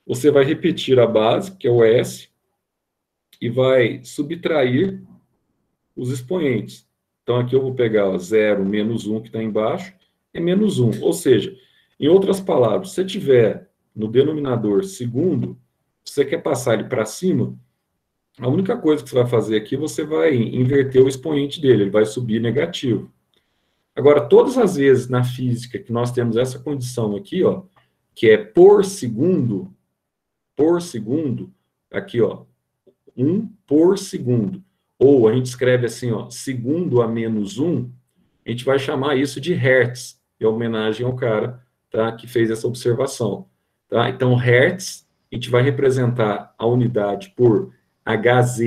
você vai repetir a base, que é o S, e vai subtrair os expoentes. Então, aqui eu vou pegar ó, 0 menos 1 que está embaixo, é menos 1. Ou seja, em outras palavras, se você tiver no denominador segundo, você quer passar ele para cima, a única coisa que você vai fazer aqui, você vai inverter o expoente dele, ele vai subir negativo. Agora, todas as vezes na física que nós temos essa condição aqui, ó, que é por segundo, aqui, ó, 1 por segundo. Ou a gente escreve assim, ó, segundo a menos 1, a gente vai chamar isso de hertz, em homenagem ao cara, tá, que fez essa observação. Tá? Então, hertz, a gente vai representar a unidade por Hz,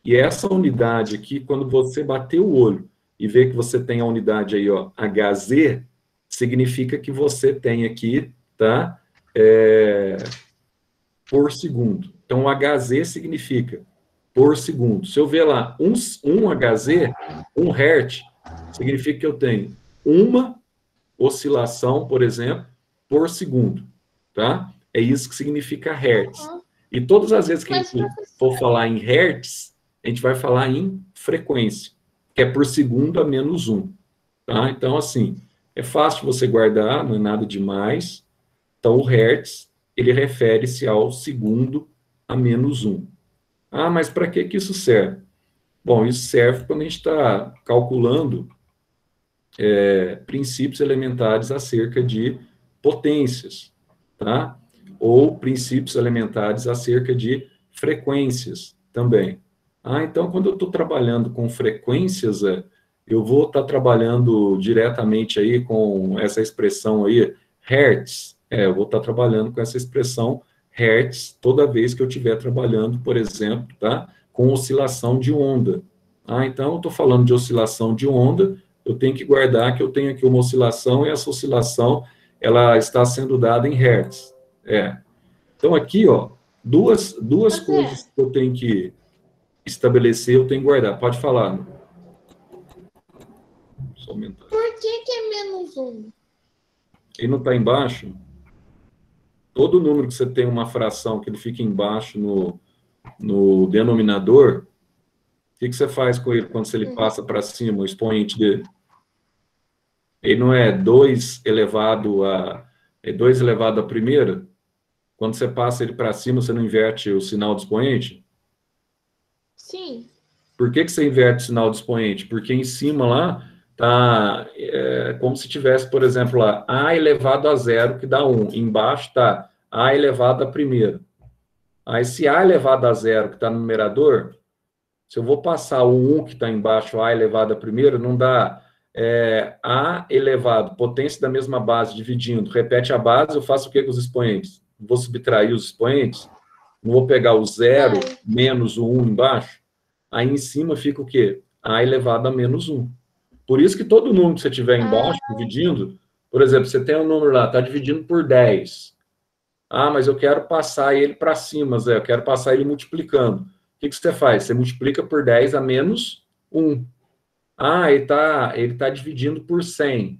e essa unidade aqui, quando você bater o olho e ver que você tem a unidade aí, ó, Hz, significa que você tem aqui, tá, por segundo. Então, Hz significa por segundo. Se eu ver lá 1 Hz, 1 Hz, significa que eu tenho uma oscilação, por exemplo, por segundo, tá? É isso que significa Hertz. E todas as vezes que a gente for falar em Hertz, a gente vai falar em frequência, que é por segundo a menos 1, tá? Então, assim, é fácil você guardar, não é nada demais. Então, o Hertz, ele refere-se ao segundo a menos 1. Ah, mas para que isso serve? Bom, isso serve quando a gente está calculando princípios elementares acerca de potências, tá? Ou princípios elementares acerca de frequências também. Ah, então, quando eu estou trabalhando com frequências, eu vou estar trabalhando diretamente aí com essa expressão aí, Hertz. Eu vou estar trabalhando com essa expressão Hertz toda vez que eu estiver trabalhando, por exemplo, tá, com oscilação de onda. Ah, então, eu estou falando de oscilação de onda, eu tenho que guardar que eu tenho aqui uma oscilação e essa oscilação ela está sendo dada em Hertz. Então, aqui, ó, duas coisas que eu tenho que estabelecer, eu tenho que guardar. Pode falar. Só aumentar. Por que é menos 1? Ele não está embaixo? Todo número que você tem uma fração que ele fica embaixo no denominador, o que você faz com ele quando ele passa para cima, o expoente dele? Ele não é 2 elevado a primeira? Quando você passa ele para cima, você não inverte o sinal do expoente? Sim. Por que você inverte o sinal do expoente? Porque em cima lá está como se tivesse, por exemplo, lá, a elevado a zero, que dá 1. Embaixo está a elevado a primeira. Aí, se a elevado a zero, que está no numerador, se eu vou passar o 1 que está embaixo, a elevado a primeira, não dá a elevado, potência da mesma base, dividindo. Repete a base, eu faço o que com os expoentes? vou subtrair os expoentes, não vou pegar o 0 menos o 1 embaixo, aí em cima fica o quê? A elevado a menos 1. Por isso que todo número que você tiver embaixo, dividindo, por exemplo, você tem um número lá, está dividindo por 10. Ah, mas eu quero passar ele para cima, Zé, eu quero passar ele multiplicando. O que você faz? Você multiplica por 10 a menos 1. Ah, ele tá dividindo por 100.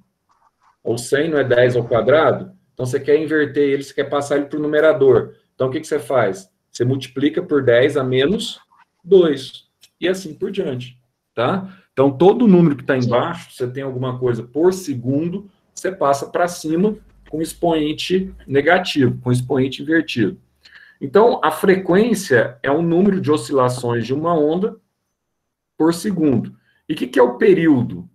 Ou 100 não é 10 ao quadrado? Então, você quer inverter ele, você quer passar ele para o numerador. Então, o que você faz? Você multiplica por 10 a menos 2. E assim por diante, tá? Então, todo número que está embaixo, você tem alguma coisa por segundo, você passa para cima com expoente negativo, com expoente invertido. Então, a frequência é um número de oscilações de uma onda por segundo. E o que é o período?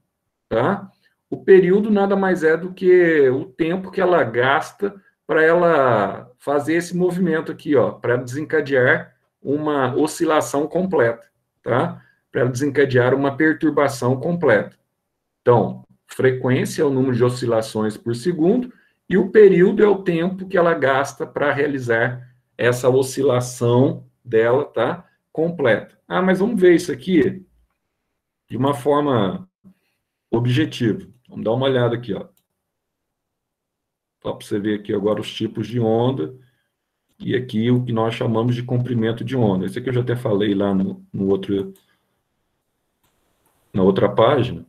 Tá? O período nada mais é do que o tempo que ela gasta para ela fazer esse movimento aqui, ó, para desencadear uma oscilação completa, tá? Para desencadear uma perturbação completa. Então, frequência é o número de oscilações por segundo e o período é o tempo que ela gasta para realizar essa oscilação dela, tá? Completa. Ah, mas vamos ver isso aqui de uma forma objetiva. Vamos dar uma olhada aqui, ó. Só para você ver aqui agora os tipos de onda e aqui o que nós chamamos de comprimento de onda. Esse aqui eu já até falei lá na outra página.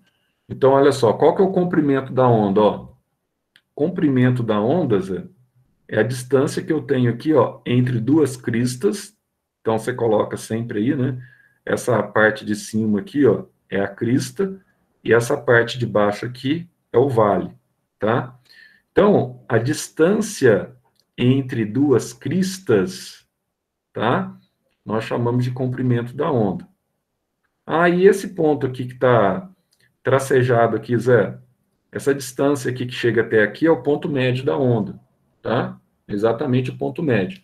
Então, olha só, qual que é o comprimento da onda, ó? Comprimento da onda, Zé, é a distância que eu tenho aqui, ó, entre duas cristas. Então, você coloca sempre aí, né? Essa parte de cima aqui, ó, é a crista, e essa parte de baixo aqui é o vale, tá? Então, a distância entre duas cristas, tá? Nós chamamos de comprimento da onda. Ah, e esse ponto aqui que está tracejado aqui, Zé, essa distância aqui que chega até aqui é o ponto médio da onda, tá? Exatamente o ponto médio.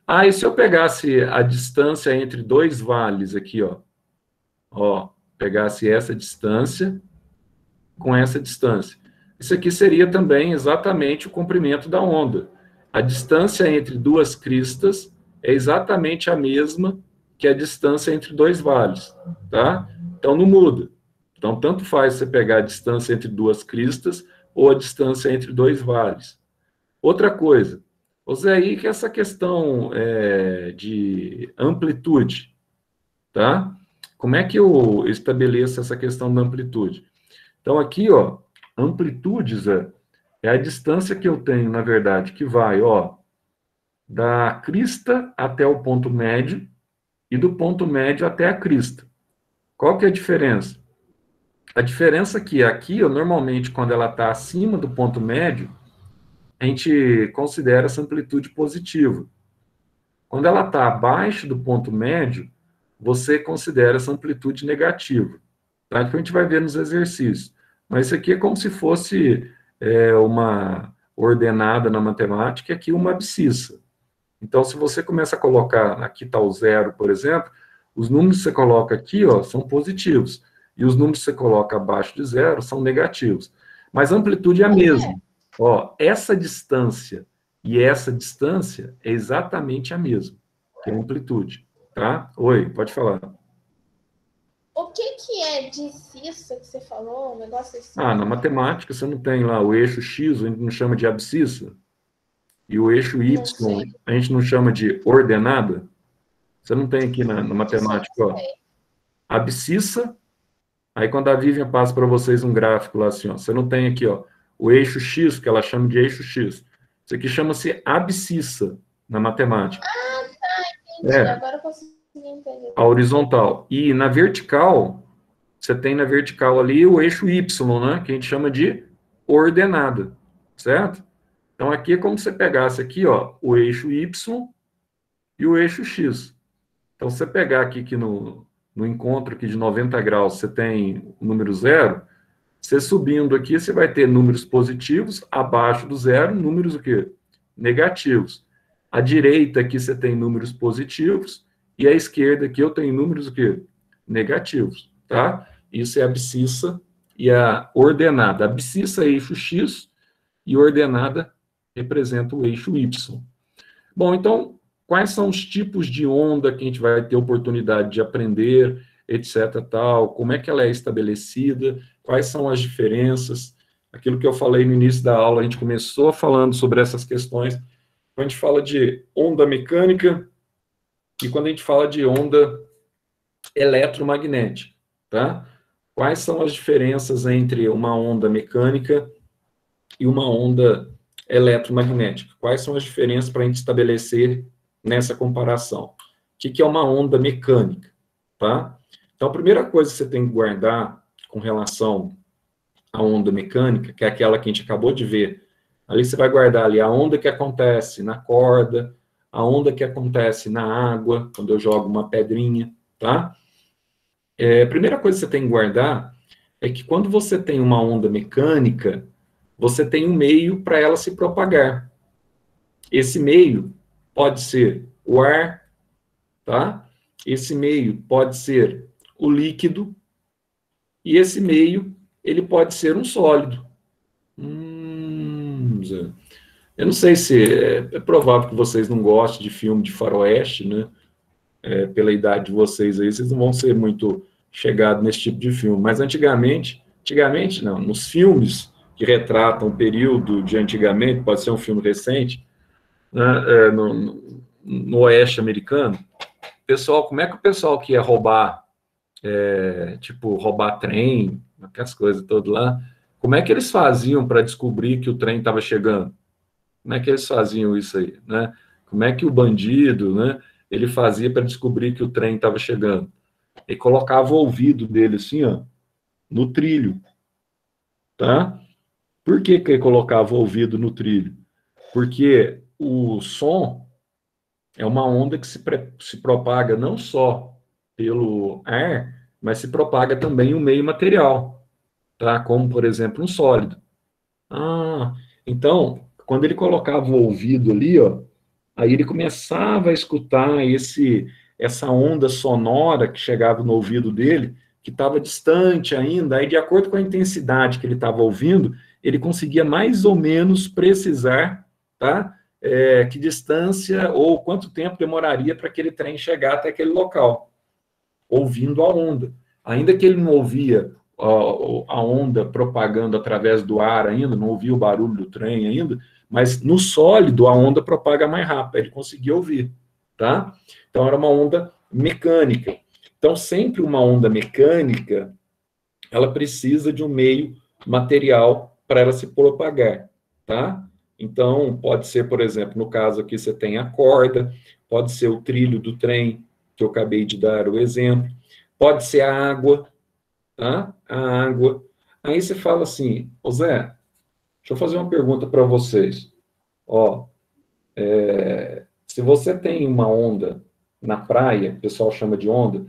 Ah, e se eu pegasse a distância entre dois vales aqui, ó, pegasse essa distância com essa distância. Isso aqui seria também exatamente o comprimento da onda. A distância entre duas cristas é exatamente a mesma que a distância entre dois vales, tá? Então, não muda. Então, tanto faz você pegar a distância entre duas cristas ou a distância entre dois vales. Outra coisa, Zé, aí que essa questão de amplitude, tá? Como é que eu estabeleço essa questão da amplitude? Então, aqui, ó, amplitude, Zé, é a distância que eu tenho, na verdade, que vai, ó, da crista até o ponto médio e do ponto médio até a crista. Qual que é a diferença? A diferença é que aqui, ó, normalmente, quando ela está acima do ponto médio, a gente considera essa amplitude positiva. Quando ela está abaixo do ponto médio, você considera essa amplitude negativa. Tá? Então, a gente vai ver nos exercícios. Mas isso aqui é como se fosse uma ordenada na matemática, aqui uma abscissa. Então, se você começa a colocar, aqui está o 0, por exemplo, os números que você coloca aqui, ó, são positivos. E os números que você coloca abaixo de 0 são negativos. Mas a amplitude é a mesma. Ó, essa distância e essa distância é exatamente a mesma, que é a amplitude. Tá? Oi, pode falar. O que é abscissa que você falou? Um negócio assim? Ah, na matemática você não tem lá o eixo X, a gente não chama de abscissa. E o eixo Y, a gente não chama de ordenada. Você não tem aqui na matemática, ó. Abscissa, aí quando a Vivian passa para vocês um gráfico lá assim, ó, você não tem aqui, ó, o eixo X, que ela chama de eixo X. Isso aqui chama-se abscissa na matemática. Ah, tá, entendi. Agora eu consigo entender. A horizontal. E na vertical, você tem na vertical ali o eixo Y, né, que a gente chama de ordenada, certo? Então, aqui é como se você pegasse aqui, ó, o eixo Y e o eixo X. Então, se você pegar aqui que no encontro aqui de 90 graus, você tem o número 0, você subindo aqui, você vai ter números positivos, abaixo do 0, números o quê? Negativos. À direita aqui você tem números positivos, e à esquerda aqui eu tenho números o quê? Negativos, tá? Isso é a abscissa e a ordenada. A abscissa é eixo X e ordenada representa o eixo Y. Bom, então, quais são os tipos de onda que a gente vai ter oportunidade de aprender, etc, tal, como é que ela é estabelecida, quais são as diferenças, aquilo que eu falei no início da aula, a gente começou falando sobre essas questões, quando a gente fala de onda mecânica e quando a gente fala de onda eletromagnética, tá? Quais são as diferenças entre uma onda mecânica e uma onda eletromagnética? Quais são as diferenças para a gente estabelecer nessa comparação? O que é uma onda mecânica, tá? Então, a primeira coisa que você tem que guardar com relação à onda mecânica, que é aquela que a gente acabou de ver, ali você vai guardar ali a onda que acontece na corda, a onda que acontece na água, quando eu jogo uma pedrinha, tá? A primeira coisa que você tem que guardar é que quando você tem uma onda mecânica, você tem um meio para ela se propagar. Esse meio pode ser o ar, tá? Esse meio pode ser o líquido, e esse meio, ele pode ser um sólido. Eu não sei se é provável que vocês não gostem de filme de faroeste, né? Pela idade de vocês aí, vocês não vão ser muito chegados nesse tipo de filme. Mas antigamente não, nos filmes que retratam o período de antigamente, pode ser um filme recente, né, no oeste americano, pessoal, como é que o pessoal que ia roubar, tipo, roubar trem, aquelas coisas todas lá, como é que eles faziam para descobrir que o trem estava chegando? Como é que eles faziam isso aí, né? Como é que o bandido, né, ele fazia para descobrir que o trem estava chegando? Ele colocava o ouvido dele assim, ó, no trilho, tá? Por que ele colocava o ouvido no trilho? Porque o som é uma onda que se propaga não só pelo ar, mas se propaga também em um meio material, tá? Como, por exemplo, um sólido. Então, quando ele colocava o ouvido ali, ó, aí ele começava a escutar essa onda sonora que chegava no ouvido dele, que estava distante ainda, aí de acordo com a intensidade que ele estava ouvindo, ele conseguia mais ou menos precisar, tá? Que distância ou quanto tempo demoraria para aquele trem chegar até aquele local, ouvindo a onda. Ainda que ele não ouvia a onda propagando através do ar ainda, não ouvia o barulho do trem ainda, mas no sólido a onda propaga mais rápido, ele conseguia ouvir, tá? Então era uma onda mecânica. Então sempre uma onda mecânica, ela precisa de um meio material para ela se propagar, tá? Então pode ser, por exemplo, no caso aqui você tem a corda, pode ser o trilho do trem, que eu acabei de dar o exemplo, pode ser a água, tá? A água. Aí você fala assim, ô Zé, deixa eu fazer uma pergunta para vocês. Ó, se você tem uma onda na praia, o pessoal chama de onda,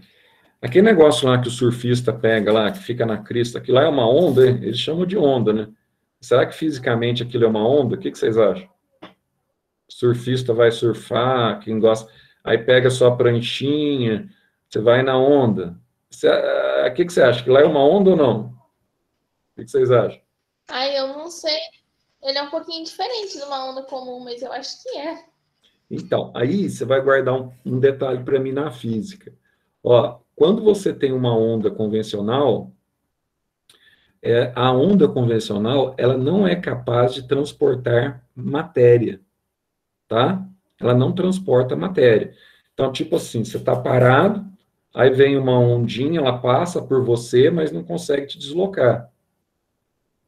aquele negócio lá que o surfista pega lá, que fica na crista, aquilo lá é uma onda, eles chamam de onda, né? Será que fisicamente aquilo é uma onda? O que vocês acham? O surfista vai surfar, quem gosta, aí pega sua pranchinha, você vai na onda. O que você acha? Que lá é uma onda ou não? O que vocês acham? Eu não sei. Ele é um pouquinho diferente de uma onda comum, mas eu acho que é. Então, aí você vai guardar um detalhe para mim na física. Ó, quando você tem uma onda convencional, a onda convencional, ela não é capaz de transportar matéria, tá? Ela não transporta matéria. Então, tipo assim, você está parado, aí vem uma ondinha, ela passa por você, mas não consegue te deslocar.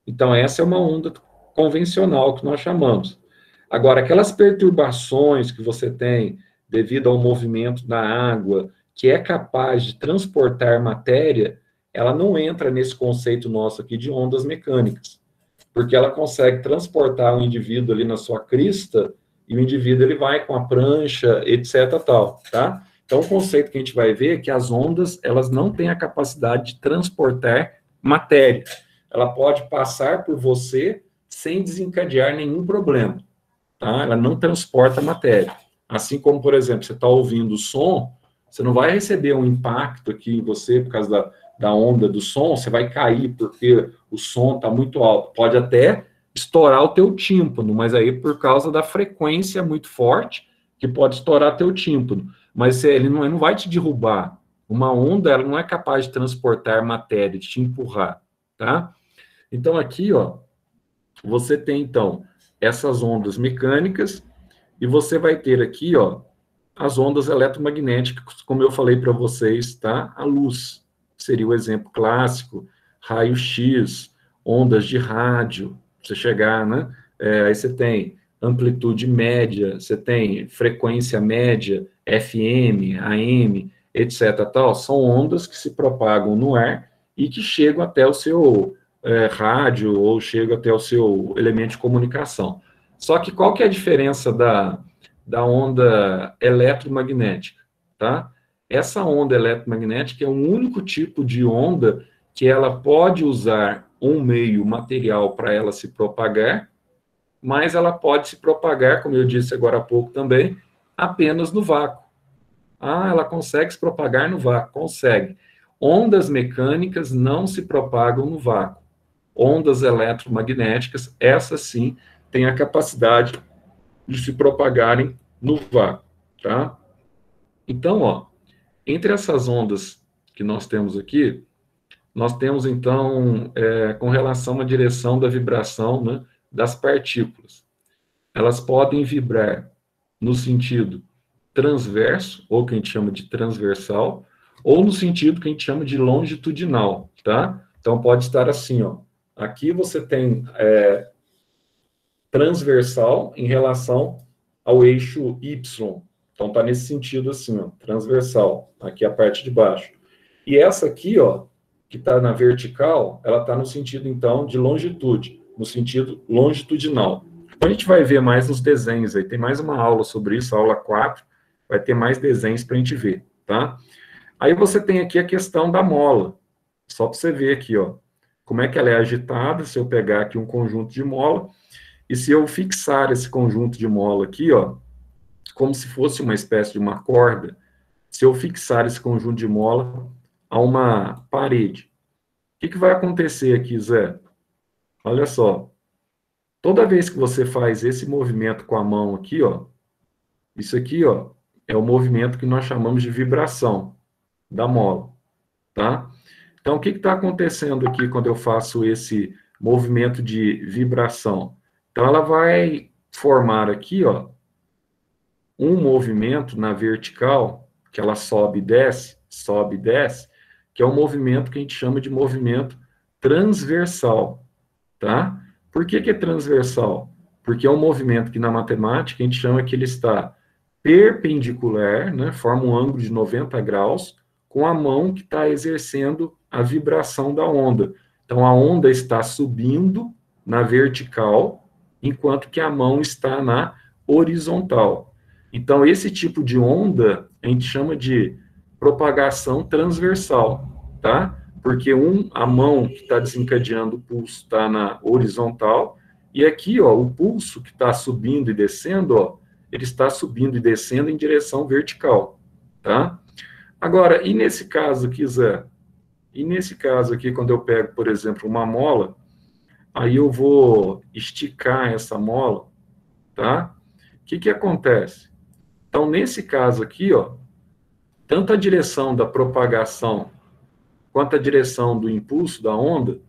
Então, essa é uma onda convencional que nós chamamos. Agora, aquelas perturbações que você tem devido ao movimento da água, que é capaz de transportar matéria, ela não entra nesse conceito nosso aqui de ondas mecânicas, porque ela consegue transportar o indivíduo ali na sua crista, e o indivíduo ele vai com a prancha, etc, tal, tá? Então, o conceito que a gente vai ver é que as ondas, elas não têm a capacidade de transportar matéria. Ela pode passar por você sem desencadear nenhum problema, tá? Ela não transporta matéria. Assim como, por exemplo, você está ouvindo o som, você não vai receber um impacto aqui em você por causa da onda do som, você vai cair porque o som está muito alto. Pode até estourar o teu tímpano, mas aí por causa da frequência muito forte que pode estourar teu tímpano, mas ele não vai te derrubar. Uma onda, ela não é capaz de transportar matéria, de te empurrar, tá? Então, aqui, ó, você tem, então, essas ondas mecânicas, e você vai ter aqui, ó, as ondas eletromagnéticas, como eu falei para vocês, tá? A luz seria o exemplo clássico, raio-x, ondas de rádio, você chegar, né? Aí você tem amplitude média, você tem frequência média, FM, AM, etc. Tal, são ondas que se propagam no ar e que chegam até o seu rádio ou chegam até o seu elemento de comunicação. Só que qual que é a diferença da onda eletromagnética, tá? Essa onda eletromagnética é um único tipo de onda que ela pode usar um meio material para ela se propagar, mas ela pode se propagar, como eu disse agora há pouco também, apenas no vácuo. Ah, ela consegue se propagar no vácuo? Consegue. Ondas mecânicas não se propagam no vácuo. Ondas eletromagnéticas, essas sim, têm a capacidade de se propagarem no vácuo, tá? Então, ó, entre essas ondas que nós temos aqui, nós temos, então, com relação à direção da vibração, né, das partículas. Elas podem vibrar no sentido transverso, ou que a gente chama de transversal, ou no sentido que a gente chama de longitudinal, tá? Então, pode estar assim, ó. Aqui você tem transversal em relação ao eixo Y. Então, tá nesse sentido assim, ó, transversal. Aqui a parte de baixo. E essa aqui, ó, que está na vertical, ela está no sentido, então, de longitude, no sentido longitudinal. Então, a gente vai ver mais nos desenhos aí, tem mais uma aula sobre isso, aula 4, vai ter mais desenhos para a gente ver, tá? Aí você tem aqui a questão da mola, só para você ver aqui, ó, como é que ela é agitada, se eu pegar aqui um conjunto de mola, e se eu fixar esse conjunto de mola aqui, ó, como se fosse uma espécie de uma corda, se eu fixar esse conjunto de mola a uma parede. O que vai acontecer aqui, Zé? Olha só. Toda vez que você faz esse movimento com a mão aqui, ó, isso aqui, ó, é o movimento que nós chamamos de vibração da mola, tá? Então, o que está acontecendo aqui quando eu faço esse movimento de vibração? Então, ela vai formar aqui, ó, um movimento na vertical, que ela sobe e desce, que é um movimento que a gente chama de movimento transversal, tá? Por que é transversal? Porque é um movimento que na matemática a gente chama que ele está perpendicular, né, forma um ângulo de 90 graus, com a mão que está exercendo a vibração da onda. Então, a onda está subindo na vertical, enquanto que a mão está na horizontal. Então, esse tipo de onda a gente chama de propagação transversal, tá? Porque a mão que está desencadeando o pulso está na horizontal, e aqui, ó, o pulso que está subindo e descendo, ó, ele está subindo e descendo em direção vertical, tá? Agora, e nesse caso aqui, Zé? E nesse caso aqui, quando eu pego, por exemplo, uma mola, aí eu vou esticar essa mola, tá? O que acontece? Então, nesse caso aqui, ó, tanto a direção da propagação quanto a direção do impulso da onda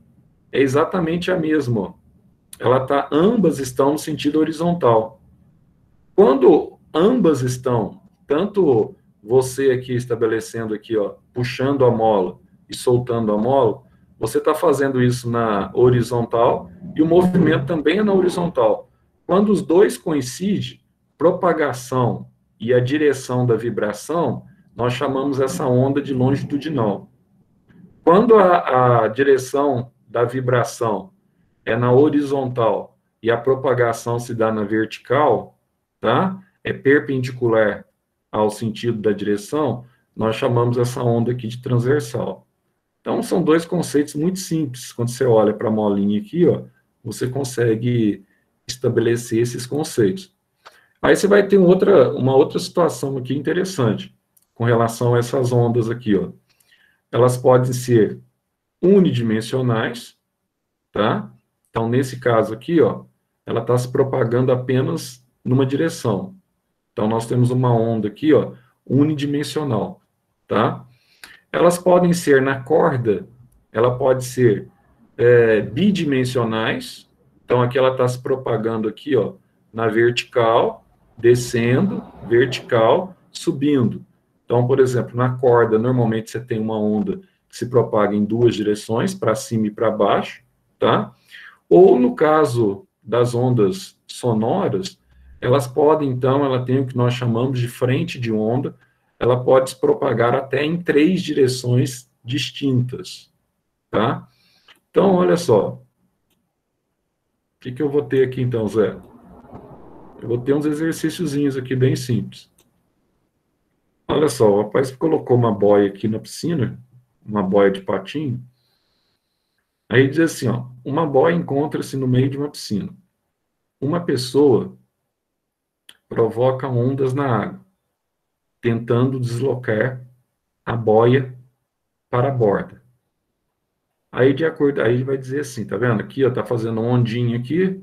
é exatamente a mesma, ó. Ambas estão no sentido horizontal. Quando ambas estão, tanto você aqui estabelecendo aqui, ó, puxando a mola e soltando a mola, você está fazendo isso na horizontal e o movimento também é na horizontal. Quando os dois coincidem, propagação e a direção da vibração, nós chamamos essa onda de longitudinal. Quando a direção da vibração é na horizontal e a propagação se dá na vertical, tá? É perpendicular ao sentido da direção, nós chamamos essa onda aqui de transversal. Então, são dois conceitos muito simples. Quando você olha para a molinha aqui, ó, você consegue estabelecer esses conceitos. Aí você vai ter uma outra situação aqui interessante, com relação a essas ondas aqui, ó. Elas podem ser unidimensionais, tá? Então, nesse caso aqui, ó, ela está se propagando apenas numa direção. Então, nós temos uma onda aqui, ó, unidimensional, tá? Elas podem ser na corda, ela pode ser bidimensionais, então aqui ela está se propagando aqui, ó, na vertical, descendo, vertical, subindo. Então, por exemplo, na corda, normalmente você tem uma onda que se propaga em duas direções, para cima e para baixo, tá? Ou no caso das ondas sonoras, elas podem, então, ela tem o que nós chamamos de frente de onda, ela pode se propagar até em 3 direções distintas, tá? Então, olha só. O que eu vou ter aqui, então, Zé? Eu vou ter uns exercíciozinhos aqui bem simples. Olha só, o rapaz colocou uma boia aqui na piscina, uma boia de patinho. Aí diz assim, ó, uma boia encontra-se no meio de uma piscina. Uma pessoa provoca ondas na água, tentando deslocar a boia para a borda. Aí, de acordo, aí ele vai dizer assim, tá vendo? Aqui, ó, tá fazendo uma ondinha aqui,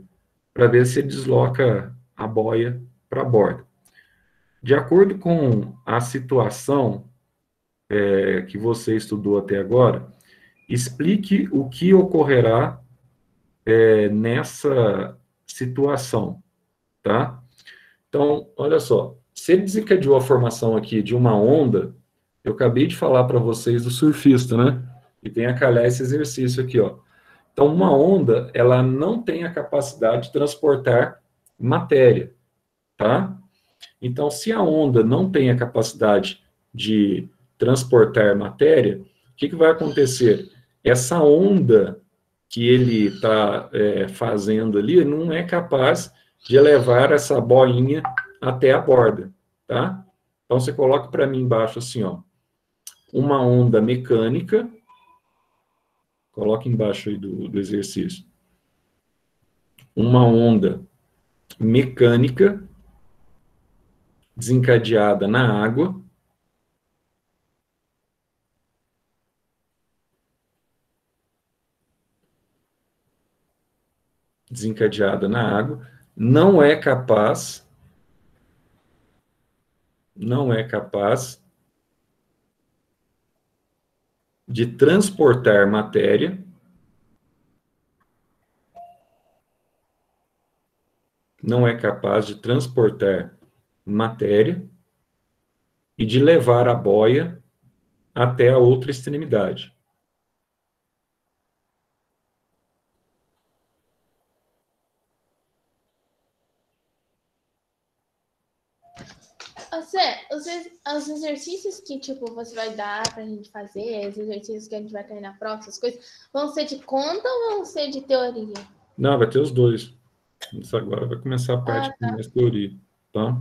para ver se ele desloca a boia para a borda. De acordo com a situação que você estudou até agora, explique o que ocorrerá nessa situação, tá? Então, olha só, se ele desencadeou a formação aqui de uma onda, eu acabei de falar para vocês do surfista, né? E tem a calhar esse exercício aqui, ó. Então, uma onda, ela não tem a capacidade de transportar matéria, tá? Então, se a onda não tem a capacidade de transportar matéria, o que vai acontecer? Essa onda que ele está fazendo ali não é capaz de levar essa bolinha até a borda, tá? Então, você coloca para mim embaixo assim, ó, uma onda mecânica, coloca embaixo aí do exercício, uma onda mecânica desencadeada na água, não é capaz de transportar matéria, e de levar a boia até a outra extremidade. Os exercícios que, tipo, você vai dar pra gente fazer, os exercícios que a gente vai cair na prova, essas coisas, vão ser de conta ou vão ser de teoria? Não, vai ter os dois. Isso agora vai começar a parte de mais teoria, tá?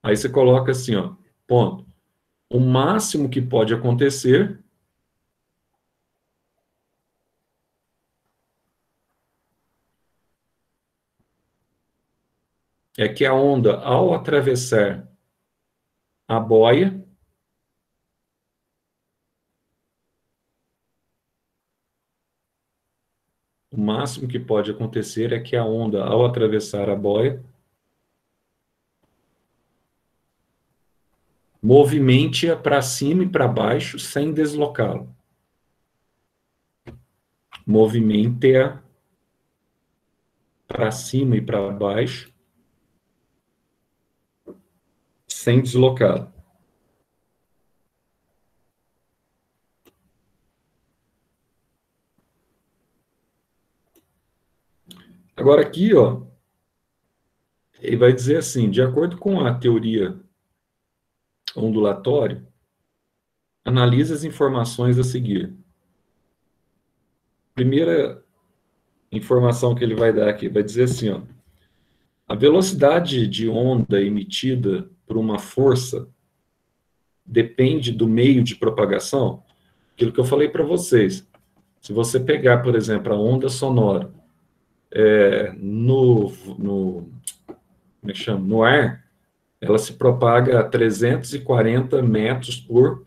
Aí você coloca assim, ó, ponto. O máximo que pode acontecer é que a onda, ao atravessar a boia, o máximo que pode acontecer é que a onda, ao atravessar a boia, movimente-a para cima e para baixo sem deslocá-la. Movimente-a para cima e para baixo sem deslocá-la. Agora aqui, ó, ele vai dizer assim, de acordo com a teoria ondulatória, analise as informações a seguir. Primeira informação que ele vai dar aqui, vai dizer assim, ó, a velocidade de onda emitida por uma força depende do meio de propagação. Aquilo que eu falei para vocês. Se você pegar, por exemplo, a onda sonora como é que chama? No ar, ela se propaga a 340 metros por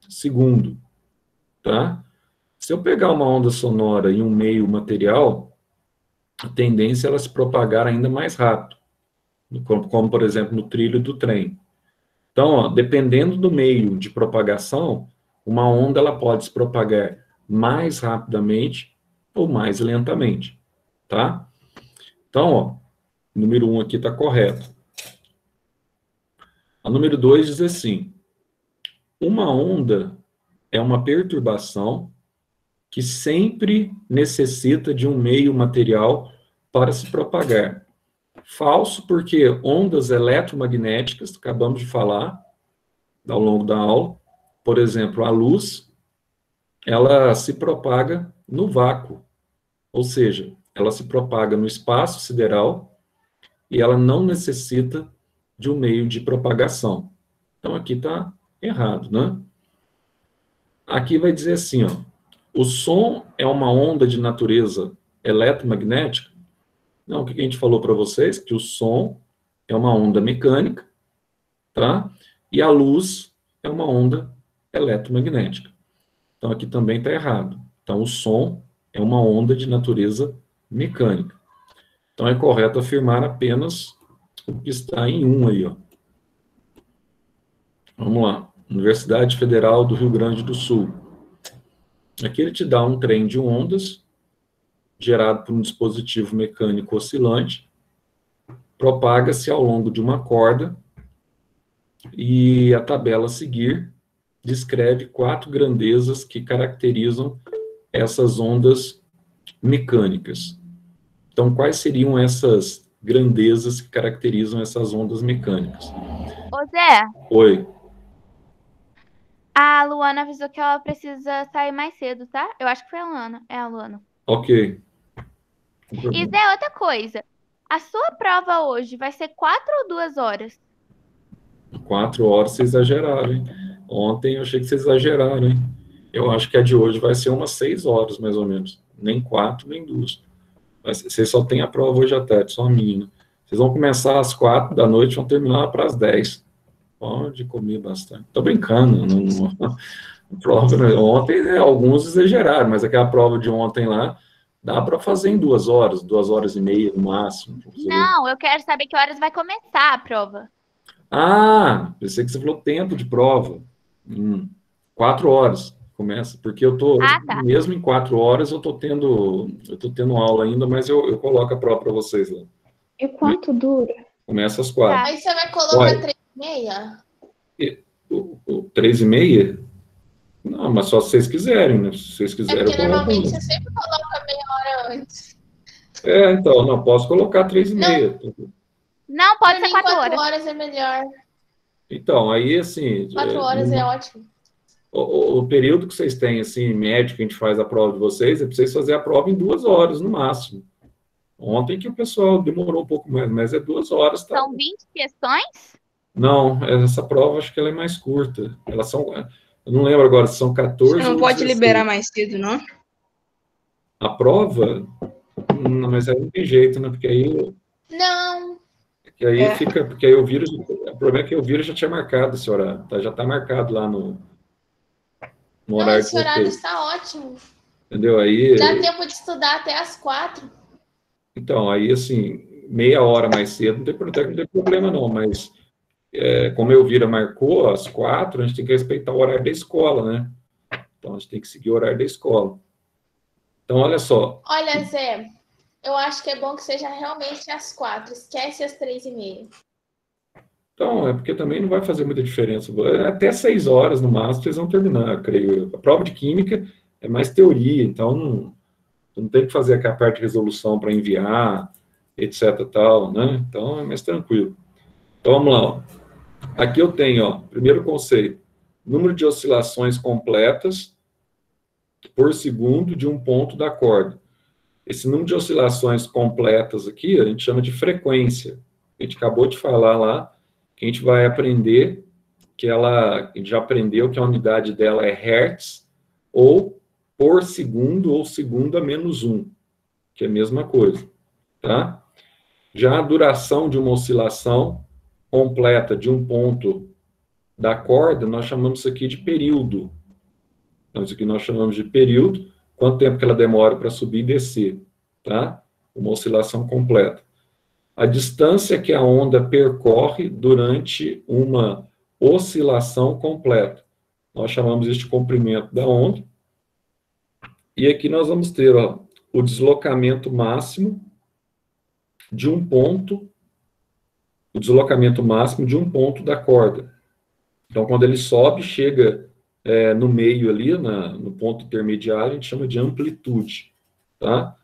segundo, tá? Se eu pegar uma onda sonora em um meio material, a tendência é ela se propagar ainda mais rápido, como, por exemplo, no trilho do trem. Então, ó, dependendo do meio de propagação, uma onda ela pode se propagar mais rapidamente ou mais lentamente, tá? Então, ó, número 1 aqui está correto. A número 2 diz assim: uma onda é uma perturbação que sempre necessita de um meio material para se propagar. Falso, porque ondas eletromagnéticas, acabamos de falar ao longo da aula, por exemplo, a luz, ela se propaga no vácuo, ou seja, ela se propaga no espaço sideral e ela não necessita de um meio de propagação. Então, aqui está errado, né? Aqui vai dizer assim, ó, o som é uma onda de natureza eletromagnética? Não, o que a gente falou para vocês? Que o som é uma onda mecânica, tá? E a luz é uma onda eletromagnética. Então, aqui também está errado. Então, o som é uma onda de natureza mecânica. Então, é correto afirmar apenas o que está em 1 aí, ó. Vamos lá. Universidade Federal do Rio Grande do Sul. Aqui ele te dá um trem de ondas, gerado por um dispositivo mecânico oscilante, propaga-se ao longo de uma corda, e a tabela a seguir descreve 4 grandezas que caracterizam essas ondas mecânicas. Então, quais seriam essas grandezas que caracterizam essas ondas mecânicas? Ô, Zé, Oi. a Luana avisou que ela precisa sair mais cedo, tá? Eu acho que foi a Luana. É a Luana. Ok. E Zé, outra coisa. A sua prova hoje vai ser 4 ou 2 horas? 4 horas vocês exageraram, hein? Ontem eu achei que vocês exageraram, hein? Eu acho que a de hoje vai ser umas 6 horas, mais ou menos. Nem 4, nem 2. Vocês só têm a prova hoje à tarde, só a minha. Vocês vão começar às 4 da noite, vão terminar para as 10. Pode comer bastante. Tô brincando. Prova, né? Ontem, né, alguns exageraram, mas aquela prova de ontem lá, dá para fazer em 2 horas, 2 horas e meia no máximo. Não, eu quero saber que horas vai começar a prova. Ah, pensei que você falou tempo de prova. 4 horas começa, porque eu tô, tá. mesmo em 4 horas, eu tô tendo aula ainda, mas eu coloco a prova para vocês lá. E quanto dura? Começa às 4. Aí você vai colocar 3h30? O 3h30? Não, mas só se vocês quiserem, né? Se vocês quiserem, porque eu coloco. normalmente você sempre coloca meia hora antes. Então, não, posso colocar 3h30. Não, pode ser 4 4 horas. horas é melhor. Então, aí, assim... 4 horas é ótimo. O período que vocês têm, assim, médio, que a gente faz a prova de vocês, é para vocês fazerem a prova em 2 horas, no máximo. Ontem que o pessoal demorou um pouco mais, mas é 2 horas. Tá? São 20 questões? Não, essa prova acho que ela é mais curta. Elas são... Eu não lembro agora se são 14 Você não pode 16. liberar mais cedo, não? A prova? Não, mas aí não tem jeito, né? Porque aí... Não. Porque aí fica... Porque aí o vírus... O problema é que o vírus já tinha marcado esse horário. Tá? Já está marcado lá no horário. Esse horário está ótimo. Entendeu? Aí... Dá tempo de estudar até às 4. Então, aí, assim, meia hora mais cedo, não tem problema não, mas como a Elvira marcou, às 4, a gente tem que respeitar o horário da escola, né? Então, a gente tem que seguir o horário da escola. Então, olha só. Olha, Zé, eu acho que é bom que seja realmente às 4. Esquece às 3h30. Então, é porque também não vai fazer muita diferença. Até 6 horas, no máximo, vocês vão terminar, creio. A prova de química é mais teoria, então não tem que fazer aquela parte de resolução para enviar, etc. tal, né? Então, é mais tranquilo. Então, vamos lá. Ó. Aqui eu tenho, ó, primeiro conceito, número de oscilações completas por segundo de um ponto da corda. Esse número de oscilações completas aqui, a gente chama de frequência. A gente acabou de falar lá, que a gente vai aprender, a gente já aprendeu que a unidade dela é hertz, ou por segundo, ou segundo a menos 1, que é a mesma coisa, tá? Já a duração de uma oscilação completa de um ponto da corda, nós chamamos isso aqui de período. Então, isso aqui nós chamamos de período, quanto tempo que ela demora para subir e descer, tá? Uma oscilação completa. a distância que a onda percorre durante uma oscilação completa. Nós chamamos isso de comprimento da onda. E aqui nós vamos ter, ó, o deslocamento máximo de um ponto, o deslocamento máximo de um ponto da corda. Então, quando ele sobe, chega no meio ali, no ponto intermediário, a gente chama de amplitude, tá?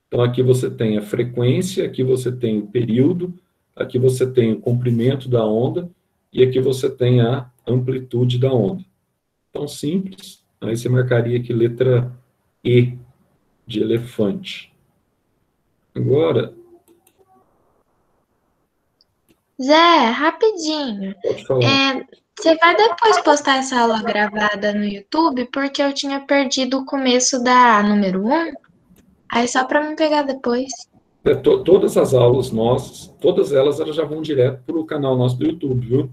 Então, aqui você tem a frequência, aqui você tem o período, aqui você tem o comprimento da onda, e aqui você tem a amplitude da onda. Então, simples. Aí você marcaria aqui letra E, de elefante. Agora... Zé, rapidinho. Pode falar. Você vai depois postar essa aula gravada no YouTube, porque eu tinha perdido o começo da número 1. Aí só para me pegar depois. Todas as aulas nossas, todas elas já vão direto para o canal nosso do YouTube, viu?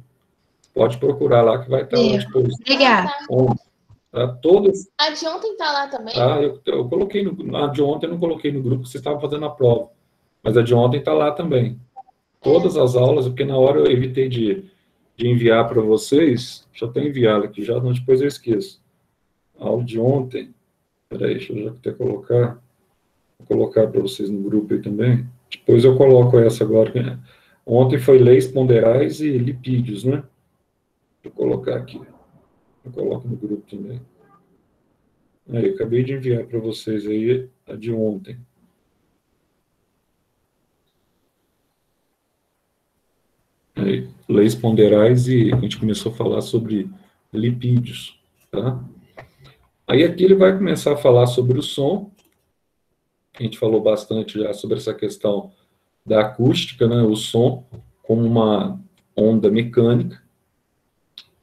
Pode procurar lá que vai estar lá depois. Obrigada. Todas... A de ontem está lá também? Eu coloquei a de ontem eu não coloquei no grupo, porque você estava fazendo a prova. Mas a de ontem está lá também. Todas as aulas, porque na hora eu evitei de enviar para vocês. Deixa eu até enviar aqui já, depois eu esqueço. A aula de ontem. Peraí, deixa eu já até colocar. Vou colocar para vocês no grupo aí também. Depois eu coloco essa agora. Ontem foi leis ponderais e lipídios, né? Vou colocar aqui. Eu coloco no grupo também. Aí, acabei de enviar para vocês aí a de ontem. Aí, leis ponderais e a gente começou a falar sobre lipídios, tá? Aí aqui ele vai começar a falar sobre o som. A gente falou bastante já sobre essa questão da acústica, né? O som como uma onda mecânica.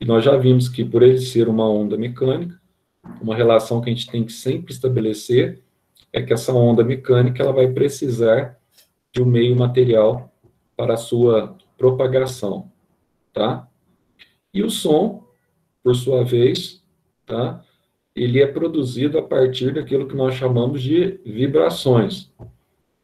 E nós já vimos que, por ele ser uma onda mecânica, uma relação que a gente tem que sempre estabelecer é que essa onda mecânica ela vai precisar de um meio material para a sua propagação, tá? E o som, por sua vez, tá? Ele é produzido a partir daquilo que nós chamamos de vibrações.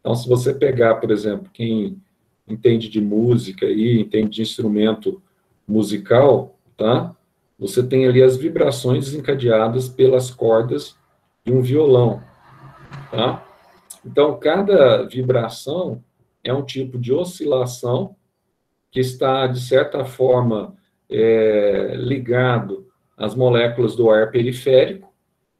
Então, se você pegar, por exemplo, quem entende de música e entende de instrumento musical, tá? Você tem ali as vibrações desencadeadas pelas cordas de um violão, tá? Então, cada vibração é um tipo de oscilação que está, de certa forma, ligado às moléculas do ar periférico,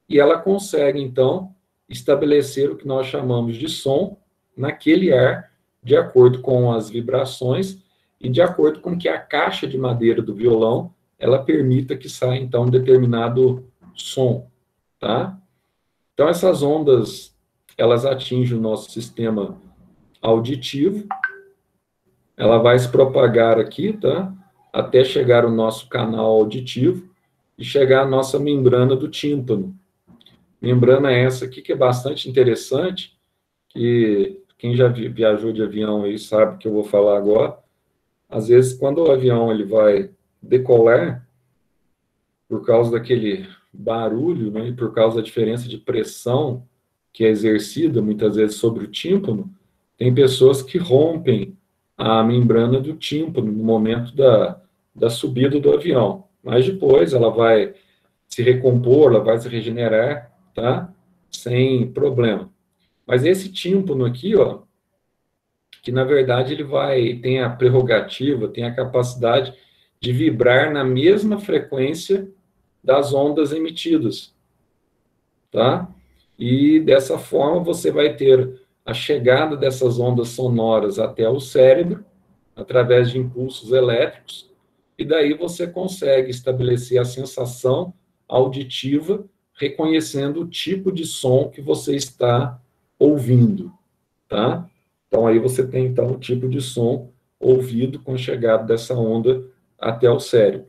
e ela consegue, então, estabelecer o que nós chamamos de som naquele ar, de acordo com as vibrações e de acordo com que a caixa de madeira do violão ela permita que saia, então, um determinado som, tá? Então, essas ondas, elas atingem o nosso sistema auditivo, ela vai se propagar aqui, tá? Até chegar ao nosso canal auditivo e chegar à nossa membrana do tímpano. Membrana essa aqui que é bastante interessante, que quem já viajou de avião aí sabe que eu vou falar agora. Às vezes, quando o avião ele vai decolar, por causa daquele barulho, né, e por causa da diferença de pressão que é exercida, muitas vezes, sobre o tímpano, tem pessoas que rompem a membrana do tímpano no momento da subida do avião. Mas depois ela vai se recompor, ela vai se regenerar, tá? Sem problema. Mas esse tímpano aqui, ó, que na verdade ele tem a prerrogativa, tem a capacidade de vibrar na mesma frequência das ondas emitidas, tá? E dessa forma você vai ter a chegada dessas ondas sonoras até o cérebro, através de impulsos elétricos, e daí você consegue estabelecer a sensação auditiva, reconhecendo o tipo de som que você está ouvindo, tá? Então, aí você tem, então, o tipo de som ouvido com a chegada dessa onda até o cérebro.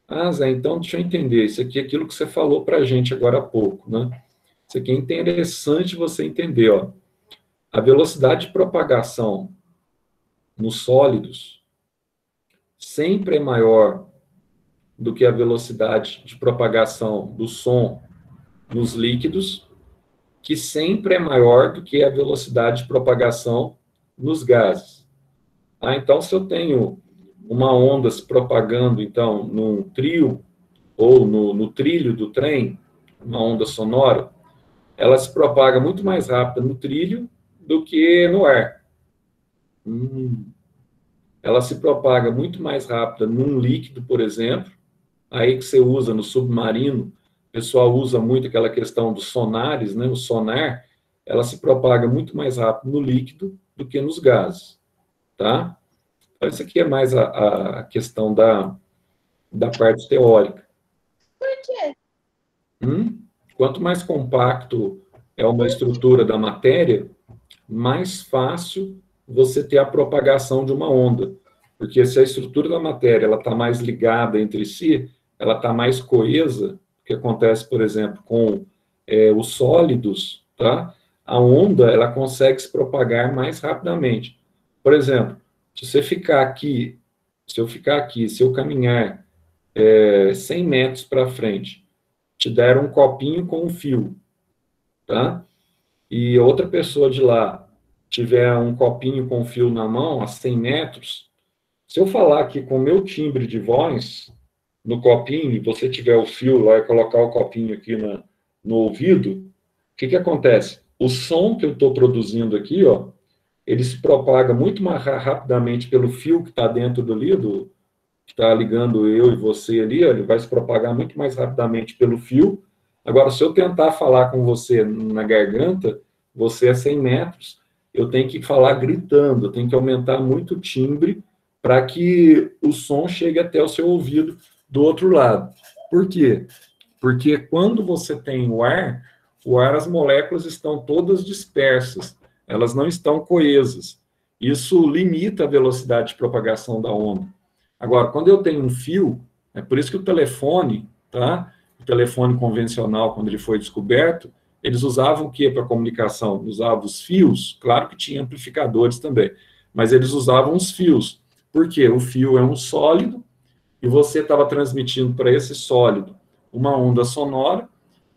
Ah, Zé, então deixa eu entender, isso aqui é aquilo que você falou para a gente agora há pouco, né? Isso aqui é interessante você entender, ó. A velocidade de propagação nos sólidos sempre é maior do que a velocidade de propagação do som nos líquidos, que sempre é maior do que a velocidade de propagação nos gases. Então, se eu tenho uma onda se propagando, então, num trio ou no trilho do trem, uma onda sonora, ela se propaga muito mais rápido no trilho do que no ar. Ela se propaga muito mais rápida num líquido, por exemplo, aí que você usa no submarino, o pessoal usa muito aquela questão dos sonares, né? O sonar, ela se propaga muito mais rápido no líquido do que nos gases, tá? Então, isso aqui é mais a questão da parte teórica. Por quê? Quanto mais compacto é uma estrutura da matéria, mais fácil você ter a propagação de uma onda. Porque se a estrutura da matéria está mais ligada entre si, ela está mais coesa, o que acontece, por exemplo, com os sólidos, tá? A onda ela consegue se propagar mais rapidamente. Por exemplo, se eu ficar aqui, se eu caminhar 100 metros para frente, te der um copinho com um fio, tá? E outra pessoa de lá tiver um copinho com fio na mão, a 100 metros, se eu falar aqui com o meu timbre de voz no copinho, e você tiver o fio lá e colocar o copinho aqui no ouvido, o que acontece? O som que eu estou produzindo aqui, ó, ele se propaga muito mais rapidamente pelo fio que está dentro do lido, que está ligando eu e você ali, ó, ele vai se propagar muito mais rapidamente pelo fio. Agora, se eu tentar falar com você na garganta, você é 100 metros, eu tenho que falar gritando, eu tenho que aumentar muito o timbre para que o som chegue até o seu ouvido do outro lado. Por quê? Porque quando você tem o ar, as moléculas estão todas dispersas, elas não estão coesas. Isso limita a velocidade de propagação da onda. Agora, quando eu tenho um fio, é por isso que o telefone, tá? O telefone convencional, quando ele foi descoberto, eles usavam o que para comunicação? Usavam os fios, claro que tinha amplificadores também, mas eles usavam os fios. Por quê? O fio é um sólido, e você estava transmitindo para esse sólido uma onda sonora,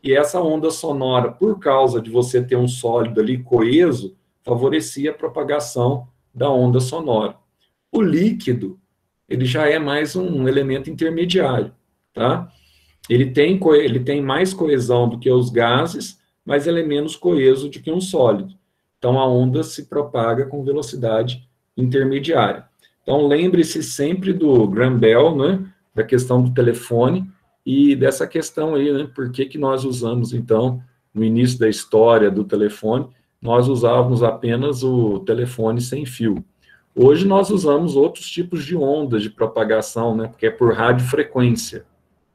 e essa onda sonora, por causa de você ter um sólido ali coeso, favorecia a propagação da onda sonora. O líquido, ele já é mais um elemento intermediário, tá? Ele tem mais coesão do que os gases, mas ele é menos coeso do que um sólido. Então, a onda se propaga com velocidade intermediária. Então, lembre-se sempre do Graham Bell, né, da questão do telefone e dessa questão aí, né, por que nós usamos, então, no início da história do telefone, nós usávamos apenas o telefone sem fio. Hoje nós usamos outros tipos de ondas de propagação, né, porque é por radiofrequência,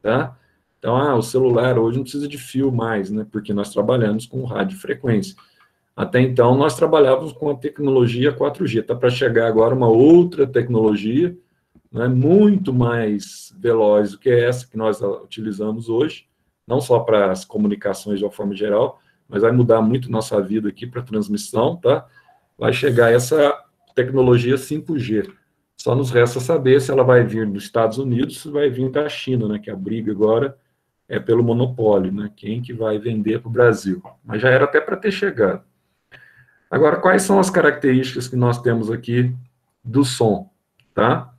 tá? Então, o celular hoje não precisa de fio mais, né, porque nós trabalhamos com radiofrequência. Até então, nós trabalhávamos com a tecnologia 4G. Está para chegar agora uma outra tecnologia, né, muito mais veloz do que essa que nós utilizamos hoje, não só para as comunicações de uma forma geral, mas vai mudar muito nossa vida aqui para transmissão, tá? Vai chegar essa tecnologia 5G. Só nos resta saber se ela vai vir dos Estados Unidos, se vai vir da China, né, que a briga agora é pelo monopólio, né, quem que vai vender para o Brasil. Mas já era até para ter chegado. Agora, quais são as características que nós temos aqui do som, tá?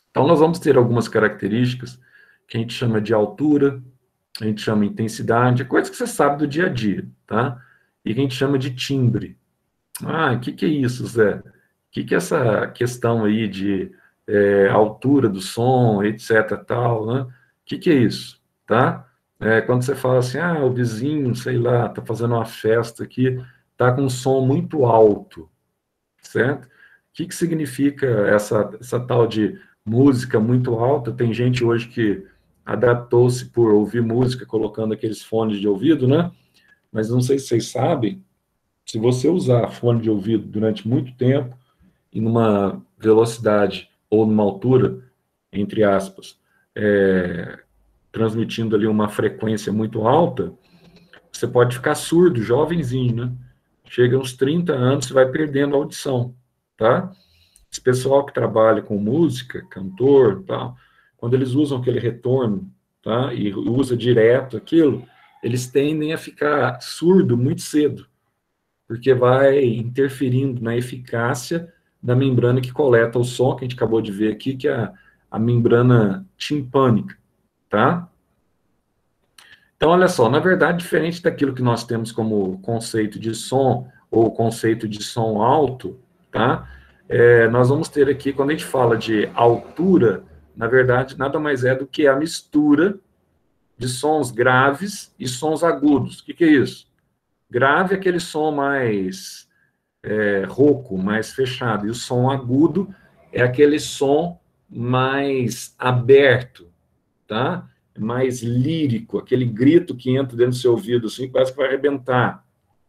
Então, nós vamos ter algumas características que a gente chama de altura, a gente chama de intensidade, coisa que você sabe do dia a dia, tá? E que a gente chama de timbre. O que é isso, Zé? O que é essa questão aí de altura do som, etc, tal, né? O que é isso, tá? Quando você fala assim, o vizinho, sei lá, tá fazendo uma festa aqui, tá com um som muito alto, certo? O que significa essa tal de música muito alta? Tem gente hoje que adaptou-se por ouvir música colocando aqueles fones de ouvido, né? Mas não sei se vocês sabem, se você usar fone de ouvido durante muito tempo, e numa velocidade ou numa altura, entre aspas, transmitindo ali uma frequência muito alta, você pode ficar surdo, jovenzinho, né? Chega uns 30 anos, você vai perdendo a audição, tá? Esse pessoal que trabalha com música, cantor, tal, quando eles usam aquele retorno, tá? E usa direto aquilo, eles tendem a ficar surdo muito cedo, porque vai interferindo na eficácia da membrana que coleta o som, que a gente acabou de ver aqui, que é a membrana timpânica, tá? Então, olha só, na verdade, diferente daquilo que nós temos como conceito de som, ou conceito de som alto, tá? Nós vamos ter aqui, quando a gente fala de altura, na verdade, nada mais é do que a mistura de sons graves e sons agudos. O que é isso? Grave é aquele som mais rouco, mais fechado, e o som agudo é aquele som mais aberto, tá? Mais lírico, aquele grito que entra dentro do seu ouvido, assim, parece que vai arrebentar.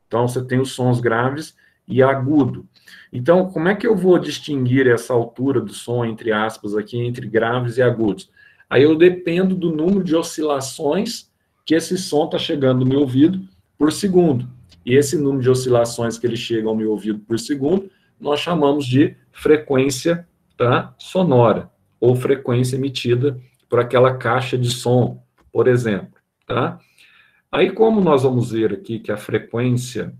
Então, você tem os sons graves e agudo. Então, como é que eu vou distinguir essa altura do som, entre aspas, aqui, entre graves e agudos? Aí eu dependo do número de oscilações que esse som está chegando no meu ouvido por segundo. E esse número de oscilações que ele chega ao meu ouvido por segundo, nós chamamos de frequência, tá, sonora, ou frequência emitida por aquela caixa de som, por exemplo, tá? Aí, como nós vamos ver aqui que a frequência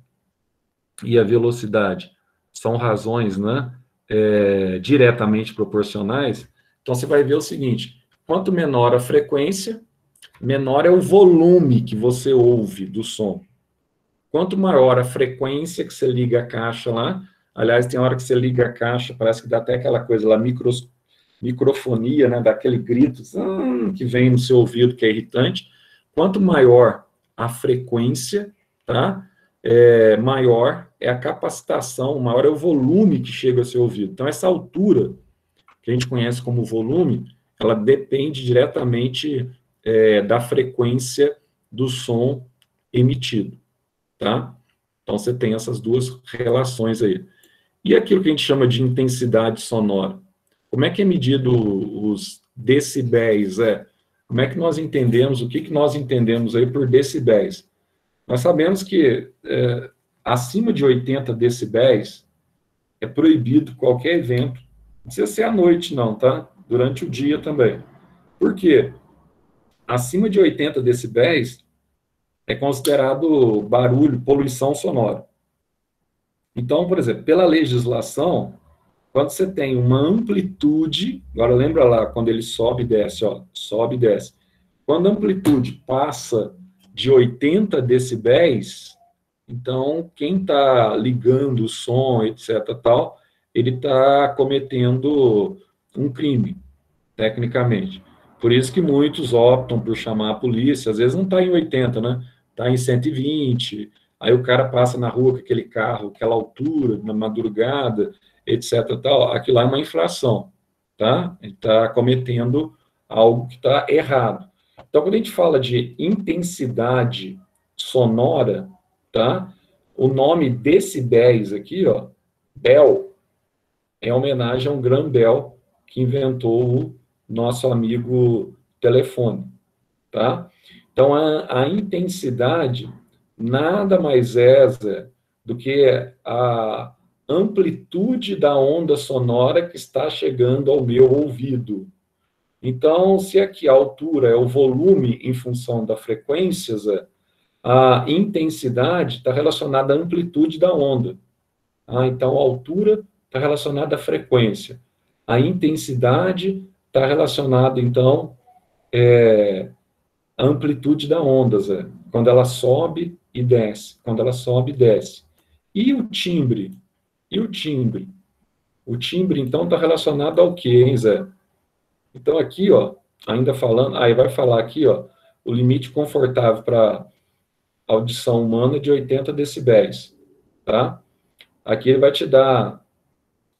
e a velocidade são razões, né, diretamente proporcionais, então você vai ver o seguinte: quanto menor a frequência, menor é o volume que você ouve do som. Quanto maior a frequência que você liga a caixa lá, aliás, tem hora que você liga a caixa, parece que dá até aquela coisa lá, microfonia, né, daquele grito que vem no seu ouvido, que é irritante. Quanto maior a frequência, tá, maior é a capacitação, maior é o volume que chega ao seu ouvido. Então, essa altura, que a gente conhece como volume, ela depende diretamente da frequência do som emitido, tá? Então, você tem essas duas relações aí. E aquilo que a gente chama de intensidade sonora? Como é que é medido os decibéis? Como é que nós entendemos, o que nós entendemos aí por decibéis? Nós sabemos que acima de 80 decibéis é proibido qualquer evento, não precisa ser à noite não, tá? Durante o dia também. Por quê? Acima de 80 decibéis é considerado barulho, poluição sonora. Então, por exemplo, pela legislação, quando você tem uma amplitude, agora lembra lá, quando ele sobe e desce, ó, sobe e desce. Quando a amplitude passa de 80 decibéis, então quem está ligando o som, etc., tal, ele está cometendo um crime, tecnicamente. Por isso que muitos optam por chamar a polícia, às vezes não está em 80, né? Está em 120, aí o cara passa na rua com aquele carro, aquela altura, na madrugada, etc., tal, aquilo lá é uma infração, tá? Ele está cometendo algo que está errado. Então, quando a gente fala de intensidade sonora, tá? O nome decibéis aqui, ó, Bell, é homenagem a um Graham Bell, que inventou o nosso amigo telefone, tá? Então, a intensidade nada mais é do que a amplitude da onda sonora que está chegando ao meu ouvido. Então, se aqui a altura é o volume em função da frequência, a intensidade está relacionada à amplitude da onda. Então, a altura está relacionada à frequência. A intensidade está relacionada, então, à amplitude da onda, quando ela sobe e desce, quando ela sobe e desce. E o timbre? E o timbre? O timbre, então, está relacionado ao quê, hein, Zé? Então, aqui, ó, ainda falando, aí vai falar aqui, ó, o limite confortável para audição humana é de 80 decibéis, tá? Aqui ele vai te dar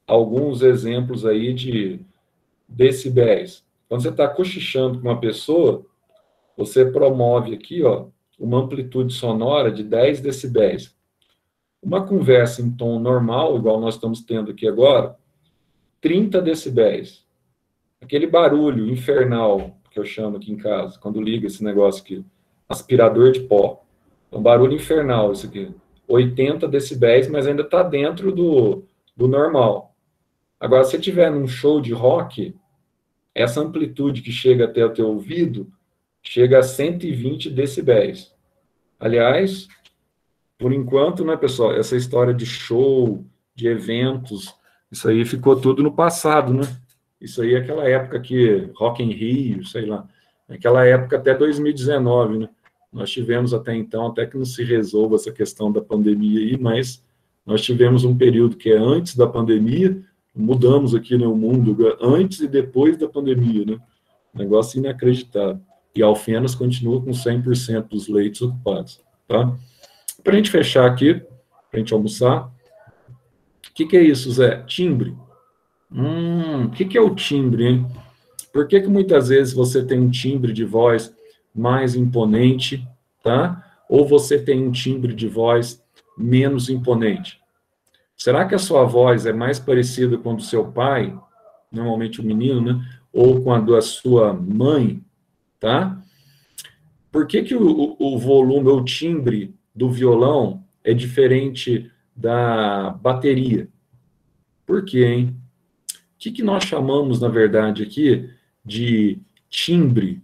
alguns exemplos aí de decibéis. Quando você está cochichando com uma pessoa, você promove aqui, ó, uma amplitude sonora de 10 decibéis. Uma conversa em tom normal, igual nós estamos tendo aqui agora, 30 decibéis. Aquele barulho infernal, que eu chamo aqui em casa, quando liga esse negócio aqui, aspirador de pó. É um barulho infernal isso aqui. 80 decibéis, mas ainda está dentro do normal. Agora, se você estiver num show de rock, essa amplitude que chega até o teu ouvido chega a 120 decibéis. Aliás, por enquanto, né, pessoal, essa história de show, de eventos Isso aí ficou tudo no passado, né? Isso aí é aquela época que Rock in Rio, sei lá, naquela época até 2019, né? Nós tivemos até então, até que não se resolva essa questão da pandemia aí, mas nós tivemos um período que é antes da pandemia, mudamos aqui no mundo, antes e depois da pandemia, né? Negócio inacreditável. E Alfenas continua com 100% dos leitos ocupados, tá? Para a gente fechar aqui, para a gente almoçar, o que é isso, Zé? Timbre. O que é o timbre, hein? Por que muitas vezes você tem um timbre de voz mais imponente, tá? Ou você tem um timbre de voz menos imponente? Será que a sua voz é mais parecida com a do seu pai, normalmente o menino, né? Ou com a da sua mãe, tá? Por que o volume ou timbre do violão é diferente da bateria? Por quê, hein? O que nós chamamos, na verdade, aqui de timbre,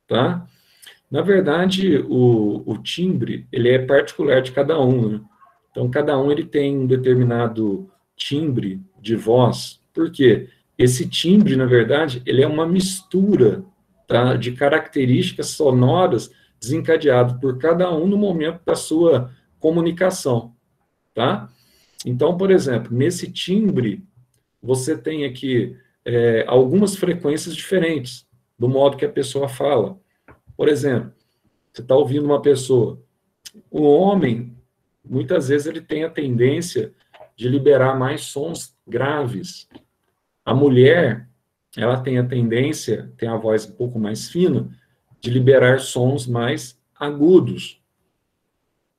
tá? Na verdade, o timbre, ele é particular de cada um, né? Então, cada um ele tem um determinado timbre de voz. Por quê? Esse timbre, na verdade, ele é uma mistura, tá, de características sonoras desencadeado por cada um no momento da sua comunicação, tá? Então, por exemplo, nesse timbre, você tem aqui algumas frequências diferentes do modo que a pessoa fala. Por exemplo, você está ouvindo uma pessoa. O homem, muitas vezes, ele tem a tendência de liberar mais sons graves. A mulher, ela tem a tendência, tem a voz um pouco mais fina, de liberar sons mais agudos.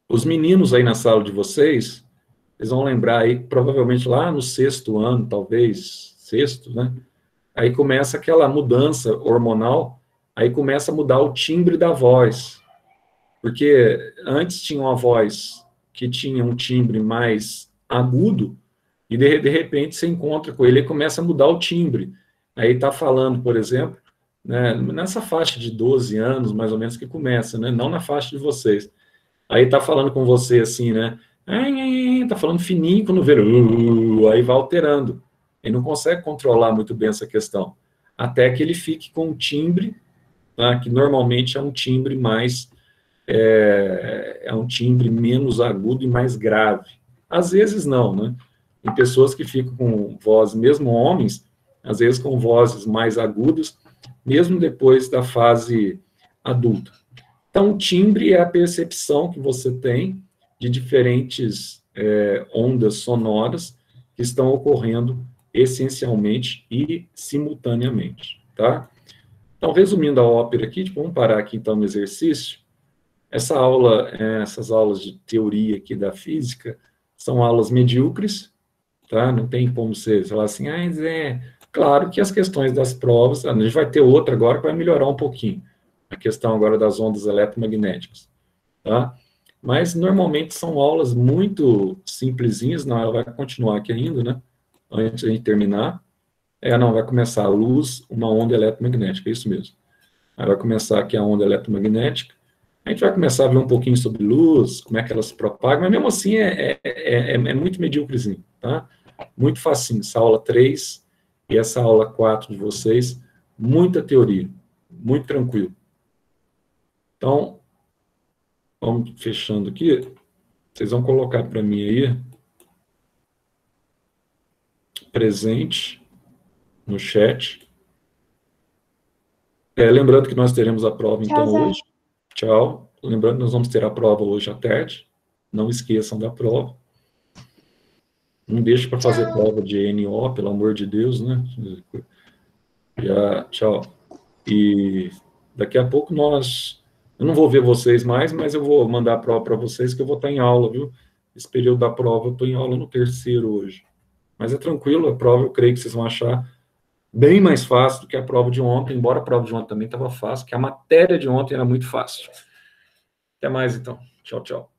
Os meninos aí na sala de vocês, eles vão lembrar aí, provavelmente lá no 6º ano, talvez, 6º, né? Aí começa aquela mudança hormonal, aí começa a mudar o timbre da voz. Porque antes tinha uma voz que tinha um timbre mais agudo, e de repente você encontra com ele e começa a mudar o timbre. Aí está falando, por exemplo, né, nessa faixa de 12 anos, mais ou menos, que começa, né? Não na faixa de vocês. Aí está falando com você assim, né? Está falando fininho quando vê, aí vai alterando. Ele não consegue controlar muito bem essa questão. Até que ele fique com um timbre, tá, que normalmente é um timbre mais... é um timbre menos agudo e mais grave. Às vezes não, né? Tem pessoas que ficam com voz, mesmo homens, às vezes com vozes mais agudas, mesmo depois da fase adulta. Então, o timbre é a percepção que você tem de diferentes ondas sonoras que estão ocorrendo essencialmente e simultaneamente, tá? Então, resumindo a ópera aqui, vamos parar aqui então no exercício. Essa aula, essas aulas de teoria aqui da física são aulas medíocres, tá? Não tem como você falar assim, claro que as questões das provas, a gente vai ter outra agora que vai melhorar um pouquinho, a questão agora das ondas eletromagnéticas, tá? Mas normalmente são aulas muito simplesinhas, não, ela vai continuar aqui ainda, né? Antes de a gente terminar. Não, vai começar a luz, uma onda eletromagnética, é isso mesmo. Aí vai começar aqui a onda eletromagnética. A gente vai começar a ver um pouquinho sobre luz, como é que ela se propaga, mas mesmo assim é muito medíocrezinho, tá? Muito facinho, essa aula 3 e essa aula 4 de vocês, muita teoria, muito tranquilo. Então, vamos fechando aqui, vocês vão colocar para mim aí, presente, no chat. Lembrando que nós teremos a prova, então, hoje. Tchau. Lembrando que nós vamos ter a prova hoje à tarde. Não esqueçam da prova. Não deixe para fazer prova de NO, pelo amor de Deus, né? Tchau. E daqui a pouco eu não vou ver vocês mais, mas eu vou mandar a prova para vocês, que eu vou estar em aula, viu? Esse período da prova, eu estou em aula no 3º hoje. Mas é tranquilo, a prova eu creio que vocês vão achar bem mais fácil do que a prova de ontem, embora a prova de ontem também estava fácil, que a matéria de ontem era muito fácil. Até mais, então. Tchau, tchau.